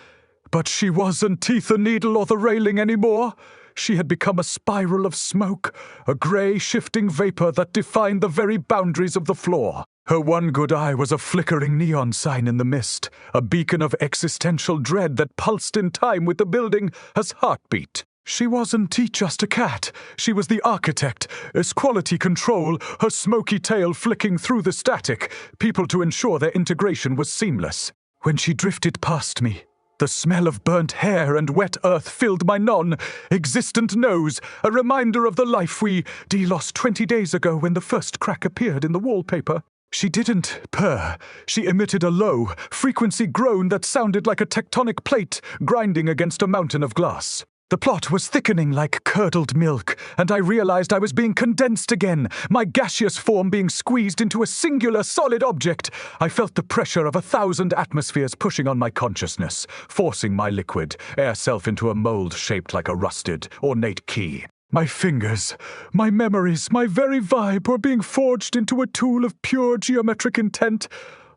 Speaker 1: But she wasn't the needle or the railing anymore. She had become a spiral of smoke, a grey, shifting vapor that defined the very boundaries of the floor. Her one good eye was a flickering neon sign in the mist, a beacon of existential dread that pulsed in time with the building as heartbeat. She wasn't just a cat. She was the architect, as quality control, her smoky tail flicking through the static, people to ensure their integration was seamless. When she drifted past me, the smell of burnt hair and wet earth filled my non-existent nose, a reminder of the life we lost 20 days ago when the first crack appeared in the wallpaper. She didn't purr. She emitted a low, frequency groan that sounded like a tectonic plate grinding against a mountain of glass. The plot was thickening like curdled milk, and I realized I was being condensed again, my gaseous form being squeezed into a singular solid object. I felt the pressure of 1,000 atmospheres pushing on my consciousness, forcing my liquid, air self into a mold shaped like a rusted, ornate key. My fingers, my memories, my very vibe were being forged into a tool of pure geometric intent.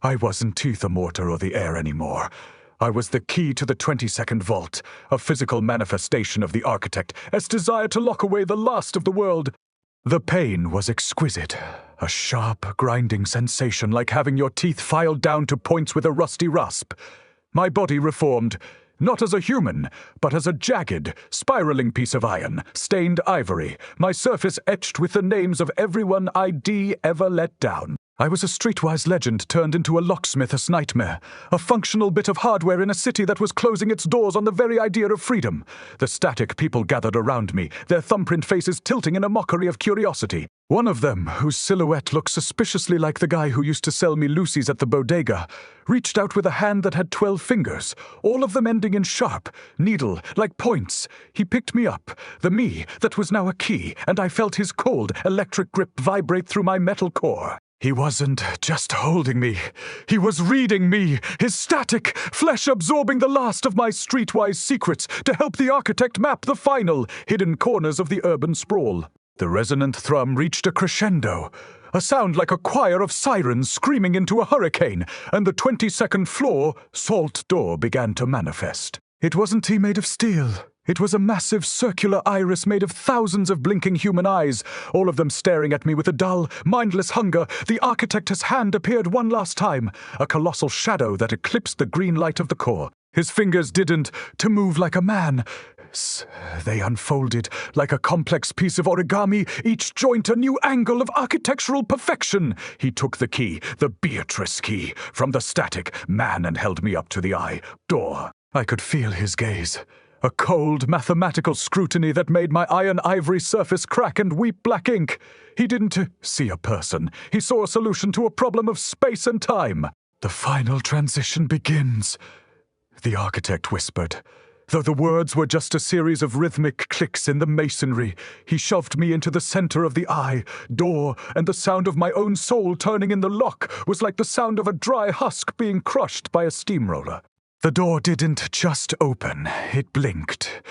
Speaker 1: I wasn't the mortar or the air anymore. I was the key to the 22nd vault, a physical manifestation of the architect's desire to lock away the last of the world. The pain was exquisite, a sharp, grinding sensation like having your teeth filed down to points with a rusty rasp. My body reformed, not as a human, but as a jagged, spiraling piece of iron, stained ivory, my surface etched with the names of everyone I'd ever let down. I was a streetwise legend turned into a locksmith's nightmare, a functional bit of hardware in a city that was closing its doors on the very idea of freedom. The static people gathered around me, their thumbprint faces tilting in a mockery of curiosity. One of them, whose silhouette looked suspiciously like the guy who used to sell me Lucy's at the bodega, reached out with a hand that had 12 fingers, all of them ending in sharp, needle, like points. He picked me up, the me that was now a key, and I felt his cold, electric grip vibrate through my metal core. He wasn't just holding me. He was reading me, his static, flesh absorbing the last of my streetwise secrets to help the architect map the final, hidden corners of the urban sprawl. The resonant thrum reached a crescendo, a sound like a choir of sirens screaming into a hurricane, and the 22nd floor salt door began to manifest. It wasn't made of steel. It was a massive circular iris made of thousands of blinking human eyes, all of them staring at me with a dull, mindless hunger. The architect's hand appeared one last time, a colossal shadow that eclipsed the green light of the core. His fingers didn't move like a man. They unfolded like a complex piece of origami, each joint a new angle of architectural perfection. He took the key, the Beatrice key, from the static man and held me up to the door. I could feel his gaze. A cold, mathematical scrutiny that made my iron ivory surface crack and weep black ink. He didn't see a person. He saw a solution to a problem of space and time. The final transition begins, the architect whispered. Though the words were just a series of rhythmic clicks in the masonry, he shoved me into the center of the door, and the sound of my own soul turning in the lock was like the sound of a dry husk being crushed by a steamroller. The door didn't just open, it blinked.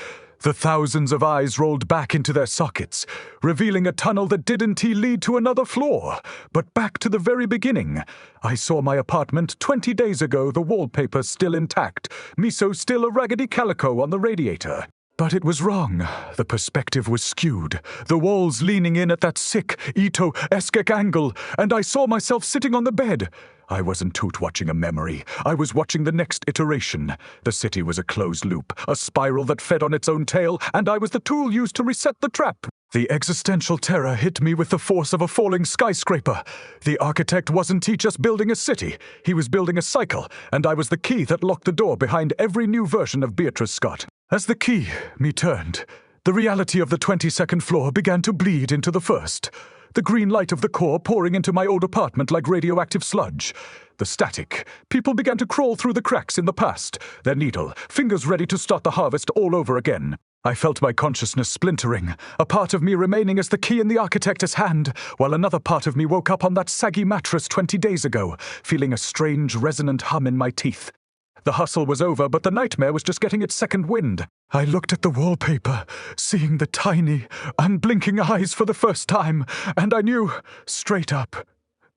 Speaker 1: The thousands of eyes rolled back into their sockets, revealing a tunnel that didn't lead to another floor, but back to the very beginning. I saw my apartment 20 days ago, the wallpaper still intact, Miso still a raggedy calico on the radiator. But it was wrong. The perspective was skewed, the walls leaning in at that sick, Ito-esque angle, and I saw myself sitting on the bed. I wasn't watching a memory. I was watching the next iteration. The city was a closed loop, a spiral that fed on its own tail, and I was the tool used to reset the trap. The existential terror hit me with the force of a falling skyscraper. The architect wasn't just building a city. He was building a cycle, and I was the key that locked the door behind every new version of Beatrice Scott. As the key turned, the reality of the 22nd floor began to bleed into the first. The green light of the core pouring into my old apartment like radioactive sludge. The static. People began to crawl through the cracks in the past, their needle, fingers ready to start the harvest all over again. I felt my consciousness splintering, a part of me remaining as the key in the architect's hand, while another part of me woke up on that saggy mattress 20 days ago, feeling a strange, resonant hum in my teeth. The hustle was over, but the nightmare was just getting its second wind. I looked at the wallpaper, seeing the tiny, unblinking eyes for the first time, and I knew, straight up,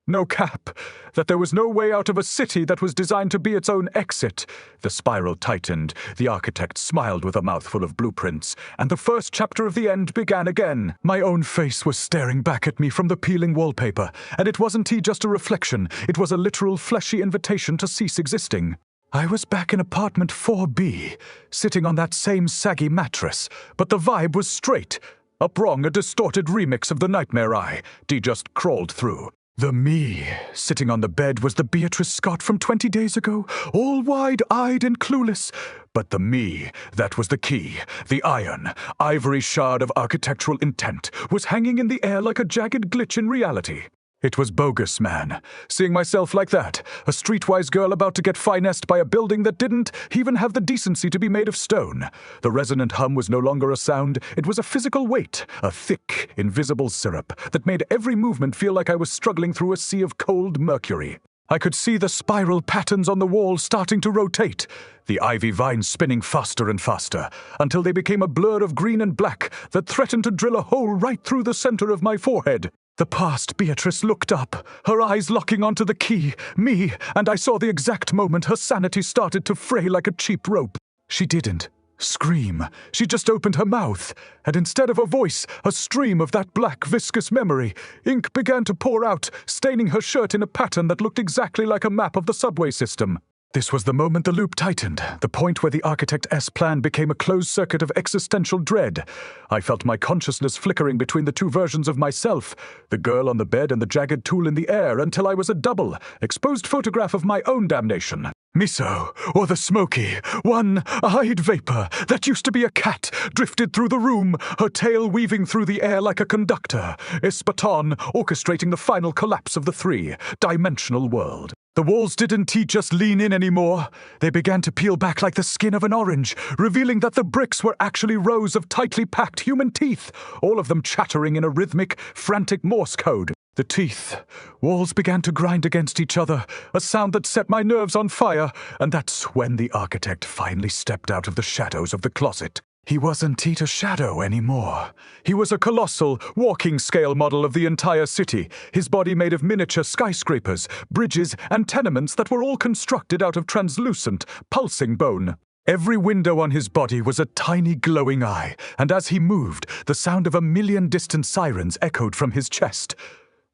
Speaker 1: no cap, that there was no way out of a city that was designed to be its own exit. The spiral tightened, the architect smiled with a mouthful of blueprints, and the first chapter of the end began again. My own face was staring back at me from the peeling wallpaper, and it wasn't just a reflection, it was a literal fleshy invitation to cease existing. I was back in apartment 4B, sitting on that same saggy mattress, but the vibe was straight. Up wrong, a distorted remix of the nightmare D just crawled through. The me sitting on the bed was the Beatrice Scott from 20 days ago, all wide-eyed and clueless. But the me, that was the key, the iron, ivory shard of architectural intent, was hanging in the air like a jagged glitch in reality. It was bogus, man. Seeing myself like that, a streetwise girl about to get finessed by a building that didn't even have the decency to be made of stone. The resonant hum was no longer a sound, it was a physical weight, a thick, invisible syrup that made every movement feel like I was struggling through a sea of cold mercury. I could see the spiral patterns on the wall starting to rotate, the ivy vines spinning faster and faster, until they became a blur of green and black that threatened to drill a hole right through the center of my forehead. The past Beatrice looked up, her eyes locking onto the key, me, and I saw the exact moment her sanity started to fray like a cheap rope. She didn't scream. She just opened her mouth, and instead of a voice, a stream of that black, viscous memory. Ink began to pour out, staining her shirt in a pattern that looked exactly like a map of the subway system. This was the moment the loop tightened, the point where the architect's plan became a closed circuit of existential dread. I felt my consciousness flickering between the two versions of myself, the girl on the bed and the jagged tool in the air, until I was a double, exposed photograph of my own damnation. Miso, or the smoky, one-eyed vapor that used to be a cat, drifted through the room, her tail weaving through the air like a conductor, Espaton orchestrating the final collapse of the three-dimensional world. The walls didn't just lean in anymore. They began to peel back like the skin of an orange, revealing that the bricks were actually rows of tightly packed human teeth, all of them chattering in a rhythmic, frantic Morse code. The teeth. Walls began to grind against each other, a sound that set my nerves on fire, and that's when the architect finally stepped out of the shadows of the closet. He wasn't a shadow anymore. He was a colossal, walking-scale model of the entire city, his body made of miniature skyscrapers, bridges, and tenements that were all constructed out of translucent, pulsing bone. Every window on his body was a tiny glowing eye, and as he moved, the sound of a million distant sirens echoed from his chest.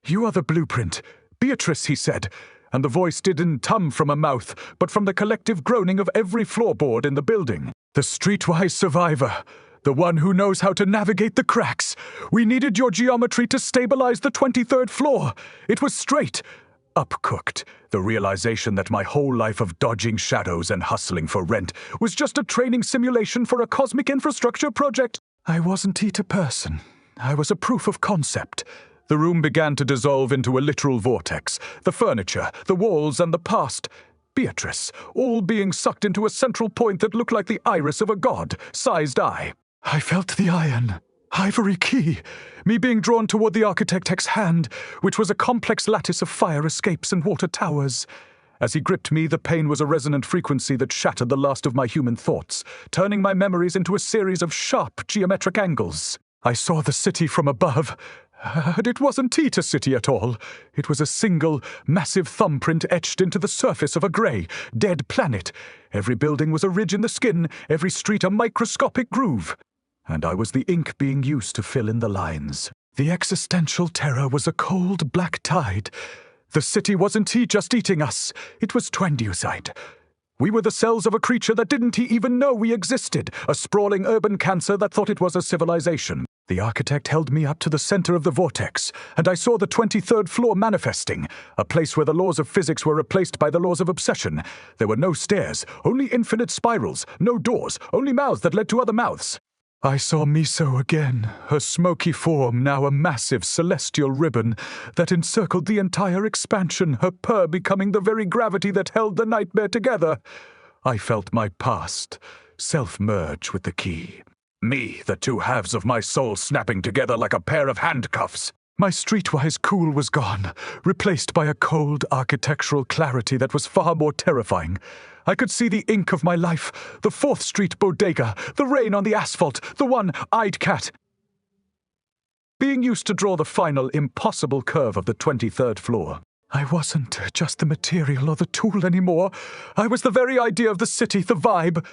Speaker 1: "You are the blueprint. Beatrice," he said, and the voice didn't come from a mouth, but from the collective groaning of every floorboard in the building. The streetwise survivor, the one who knows how to navigate the cracks. We needed your geometry to stabilize the 23rd floor. It was straight, upcooked. The realization that my whole life of dodging shadows and hustling for rent was just a training simulation for a cosmic infrastructure project. I wasn't a person. I was a proof of concept. The room began to dissolve into a literal vortex. The furniture, the walls, and the past. Beatrice, all being sucked into a central point that looked like the iris of a god-sized eye. I felt the ivory key, me being drawn toward the architect's hand, which was a complex lattice of fire escapes and water towers. As he gripped me, the pain was a resonant frequency that shattered the last of my human thoughts, turning my memories into a series of sharp geometric angles. I saw the city from above, And it wasn't Tita City at all. It was a single, massive thumbprint etched into the surface of a grey, dead planet. Every building was a ridge in the skin, every street a microscopic groove. And I was the ink being used to fill in the lines. The existential terror was a cold black tide. The city wasn't he just eating us, it was Twenducide. We were the cells of a creature that didn't he even know we existed, a sprawling urban cancer that thought it was a civilization. The architect held me up to the center of the vortex, and I saw the 23rd floor manifesting, a place where the laws of physics were replaced by the laws of obsession. There were no stairs, only infinite spirals, no doors, only mouths that led to other mouths. I saw Miso again, her smoky form now a massive celestial ribbon that encircled the entire expansion, her purr becoming the very gravity that held the nightmare together. I felt my past self-merge with the key. Me, the two halves of my soul snapping together like a pair of handcuffs. My streetwise cool was gone, replaced by a cold architectural clarity that was far more terrifying. I could see the ink of my life, the 4th Street bodega, the rain on the asphalt, the one-eyed cat. Being used to draw the final impossible curve of the 23rd floor. I wasn't just the material or the tool anymore. I was the very idea of the city, the vibe.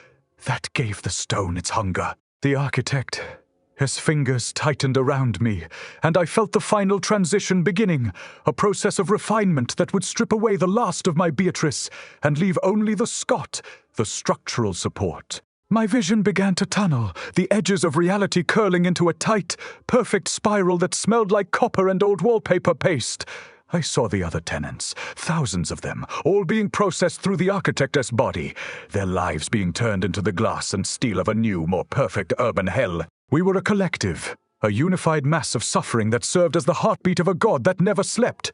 Speaker 1: That gave the stone its hunger. The architect, his fingers tightened around me, and I felt the final transition beginning, a process of refinement that would strip away the last of my Beatrice and leave only the Scott, the structural support. My vision began to tunnel, the edges of reality curling into a tight, perfect spiral that smelled like copper and old wallpaper paste. I saw the other tenants, thousands of them, all being processed through the architect's body, their lives being turned into the glass and steel of a new, more perfect urban hell. We were a collective, a unified mass of suffering that served as the heartbeat of a god that never slept.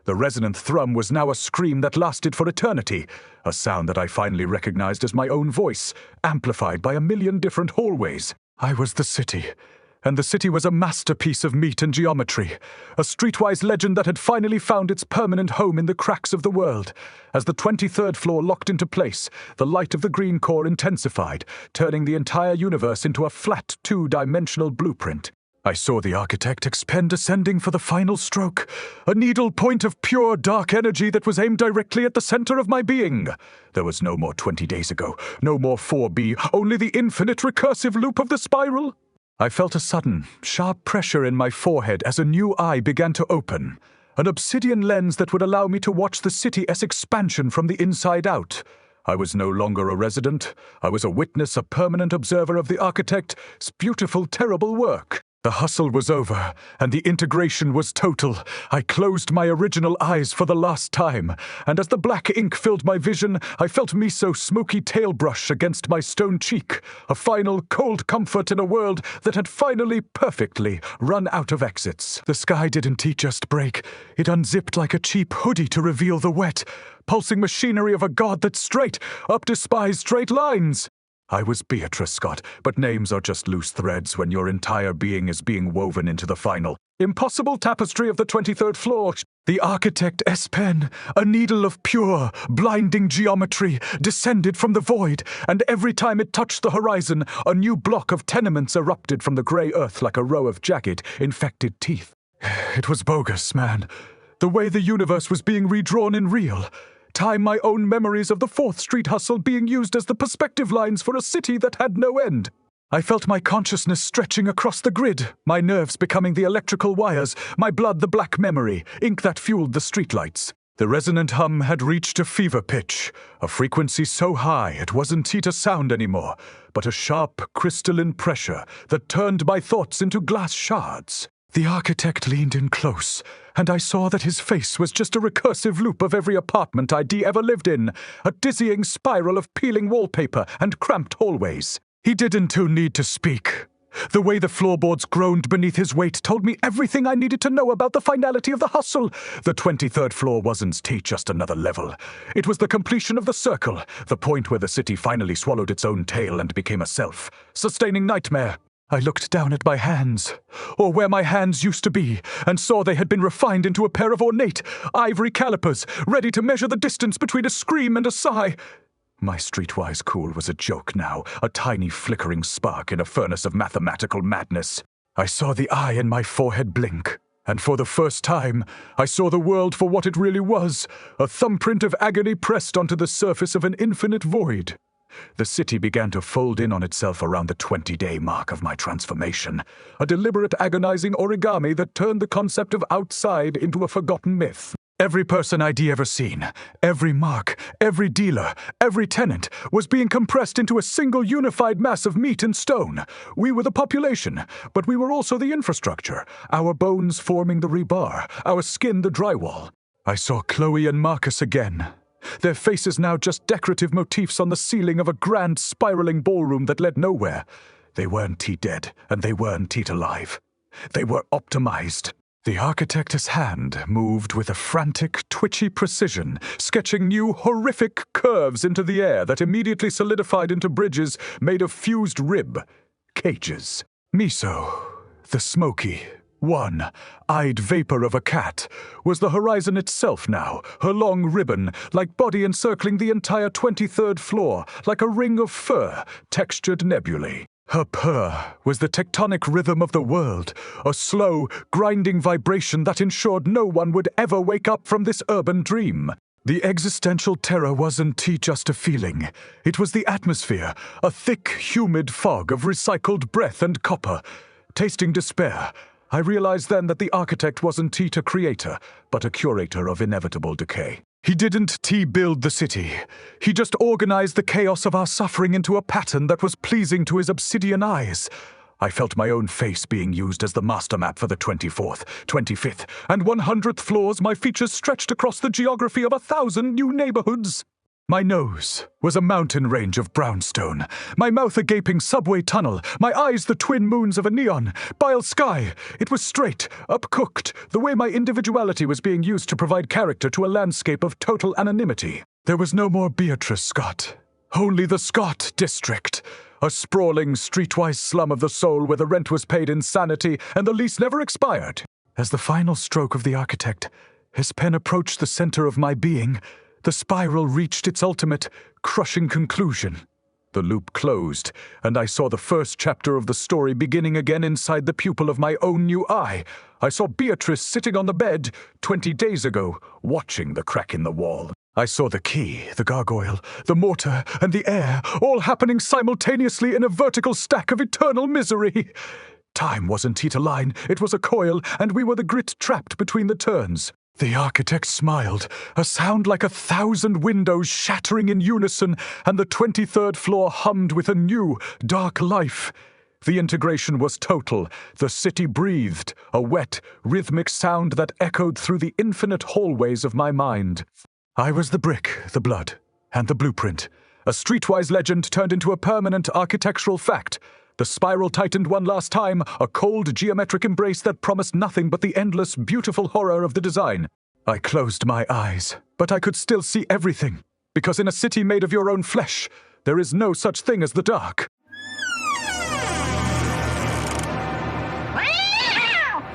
Speaker 1: The resonant thrum was now a scream that lasted for eternity, a sound that I finally recognized as my own voice, amplified by a million different hallways. I was the city. And the city was a masterpiece of meat and geometry, a streetwise legend that had finally found its permanent home in the cracks of the world. As the 23rd floor locked into place, the light of the green core intensified, turning the entire universe into a flat, two-dimensional blueprint. I saw the architect expend ascending for the final stroke, a needle point of pure dark energy that was aimed directly at the center of my being. There was no more 20 days ago, no more 4B, only the infinite recursive loop of the spiral. I felt a sudden, sharp pressure in my forehead as a new eye began to open, an obsidian lens that would allow me to watch the city's expansion from the inside out. I was no longer a resident. I was a witness, a permanent observer of the architect's beautiful, terrible work. The hustle was over, and the integration was total. I closed my original eyes for the last time, and as the black ink filled my vision, I felt Miso's smoky tail brush against my stone cheek, a final cold comfort in a world that had finally perfectly run out of exits. The sky didn't just break. It unzipped like a cheap hoodie to reveal the wet, pulsing machinery of a god that straight up despised straight lines. I was Beatrice Scott, but names are just loose threads when your entire being is being woven into the final impossible tapestry of the 23rd floor. The architect's pen, a needle of pure, blinding geometry, descended from the void, and every time it touched the horizon, a new block of tenements erupted from the grey earth like a row of jagged, infected teeth. It was bogus, man. The way the universe was being redrawn in real. Time my own memories of the 4th Street hustle being used as the perspective lines for a city that had no end. I felt my consciousness stretching across the grid, my nerves becoming the electrical wires, my blood the black memory, ink that fueled the streetlights. The resonant hum had reached a fever pitch, a frequency so high it wasn't Tita sound anymore, but a sharp, crystalline pressure that turned my thoughts into glass shards. The architect leaned in close, and I saw that his face was just a recursive loop of every apartment I'd ever lived in, a dizzying spiral of peeling wallpaper and cramped hallways. He didn't need to speak. The way the floorboards groaned beneath his weight told me everything I needed to know about the finality of the hustle. The 23rd floor wasn't just another level. It was the completion of the circle, the point where the city finally swallowed its own tail and became a self-sustaining nightmare. I looked down at my hands, or where my hands used to be, and saw they had been refined into a pair of ornate, ivory calipers, ready to measure the distance between a scream and a sigh. My streetwise cool was a joke now, a tiny flickering spark in a furnace of mathematical madness. I saw the eye in my forehead blink, And for the first time, I saw the world for what it really was, a thumbprint of agony pressed onto the surface of an infinite void. The city began to fold in on itself around the 20-day mark of my transformation, a deliberate, agonizing origami that turned the concept of outside into a forgotten myth. Every person I'd ever seen, every mark, every dealer, every tenant was being compressed into a single unified mass of meat and stone. We were the population, but we were also the infrastructure, our bones forming the rebar, our skin the drywall. I saw Chloe and Marcus again. Their faces now just decorative motifs on the ceiling of a grand spiraling ballroom that led nowhere. They weren't T-dead, and they weren't T-alive. They were optimized. The architect's hand moved with a frantic, twitchy precision, sketching new, horrific curves into the air that immediately solidified into bridges made of fused rib. Cages. Miso, the smoky, one-eyed vapor of a cat, was the horizon itself now, her long ribbon, like body encircling the entire 23rd floor, like a ring of fur, textured nebulae. Her purr was the tectonic rhythm of the world, a slow, grinding vibration that ensured no one would ever wake up from this urban dream. The existential terror wasn't just a feeling. It was the atmosphere, a thick, humid fog of recycled breath and copper. Tasting despair, I realized then that the architect wasn't a creator, but a curator of inevitable decay. He didn't build the city. He just organized the chaos of our suffering into a pattern that was pleasing to his obsidian eyes. I felt my own face being used as the master map for the 24th, 25th, and 100th floors. My features stretched across the geography of 1,000 new neighborhoods. My nose was a mountain range of brownstone, my mouth a gaping subway tunnel, my eyes the twin moons of a neon, bile sky. It was straight, up-cooked, the way my individuality was being used to provide character to a landscape of total anonymity. There was no more Beatrice Scott, only the Scott District, a sprawling, streetwise slum of the soul where the rent was paid in sanity and the lease never expired. As the final stroke of the architect, his pen approached the center of my being, the spiral reached its ultimate, crushing conclusion. The loop closed, and I saw the first chapter of the story beginning again inside the pupil of my own new eye. I saw Beatrice sitting on the bed 20 days ago, watching the crack in the wall. I saw the key, the gargoyle, the mortar, and the air, all happening simultaneously in a vertical stack of eternal misery. Time wasn't a line, it was a coil, and we were the grit trapped between the turns. The architect smiled, a sound like 1,000 windows shattering in unison, and the 23rd floor hummed with a new, dark life. The integration was total. The city breathed, a wet, rhythmic sound that echoed through the infinite hallways of my mind. I was the brick, the blood, and the blueprint. A streetwise legend turned into a permanent architectural fact. The spiral tightened one last time, a cold geometric embrace that promised nothing but the endless, beautiful horror of the design. I closed my eyes, but I could still see everything, because in a city made of your own flesh, there is no such thing as the dark.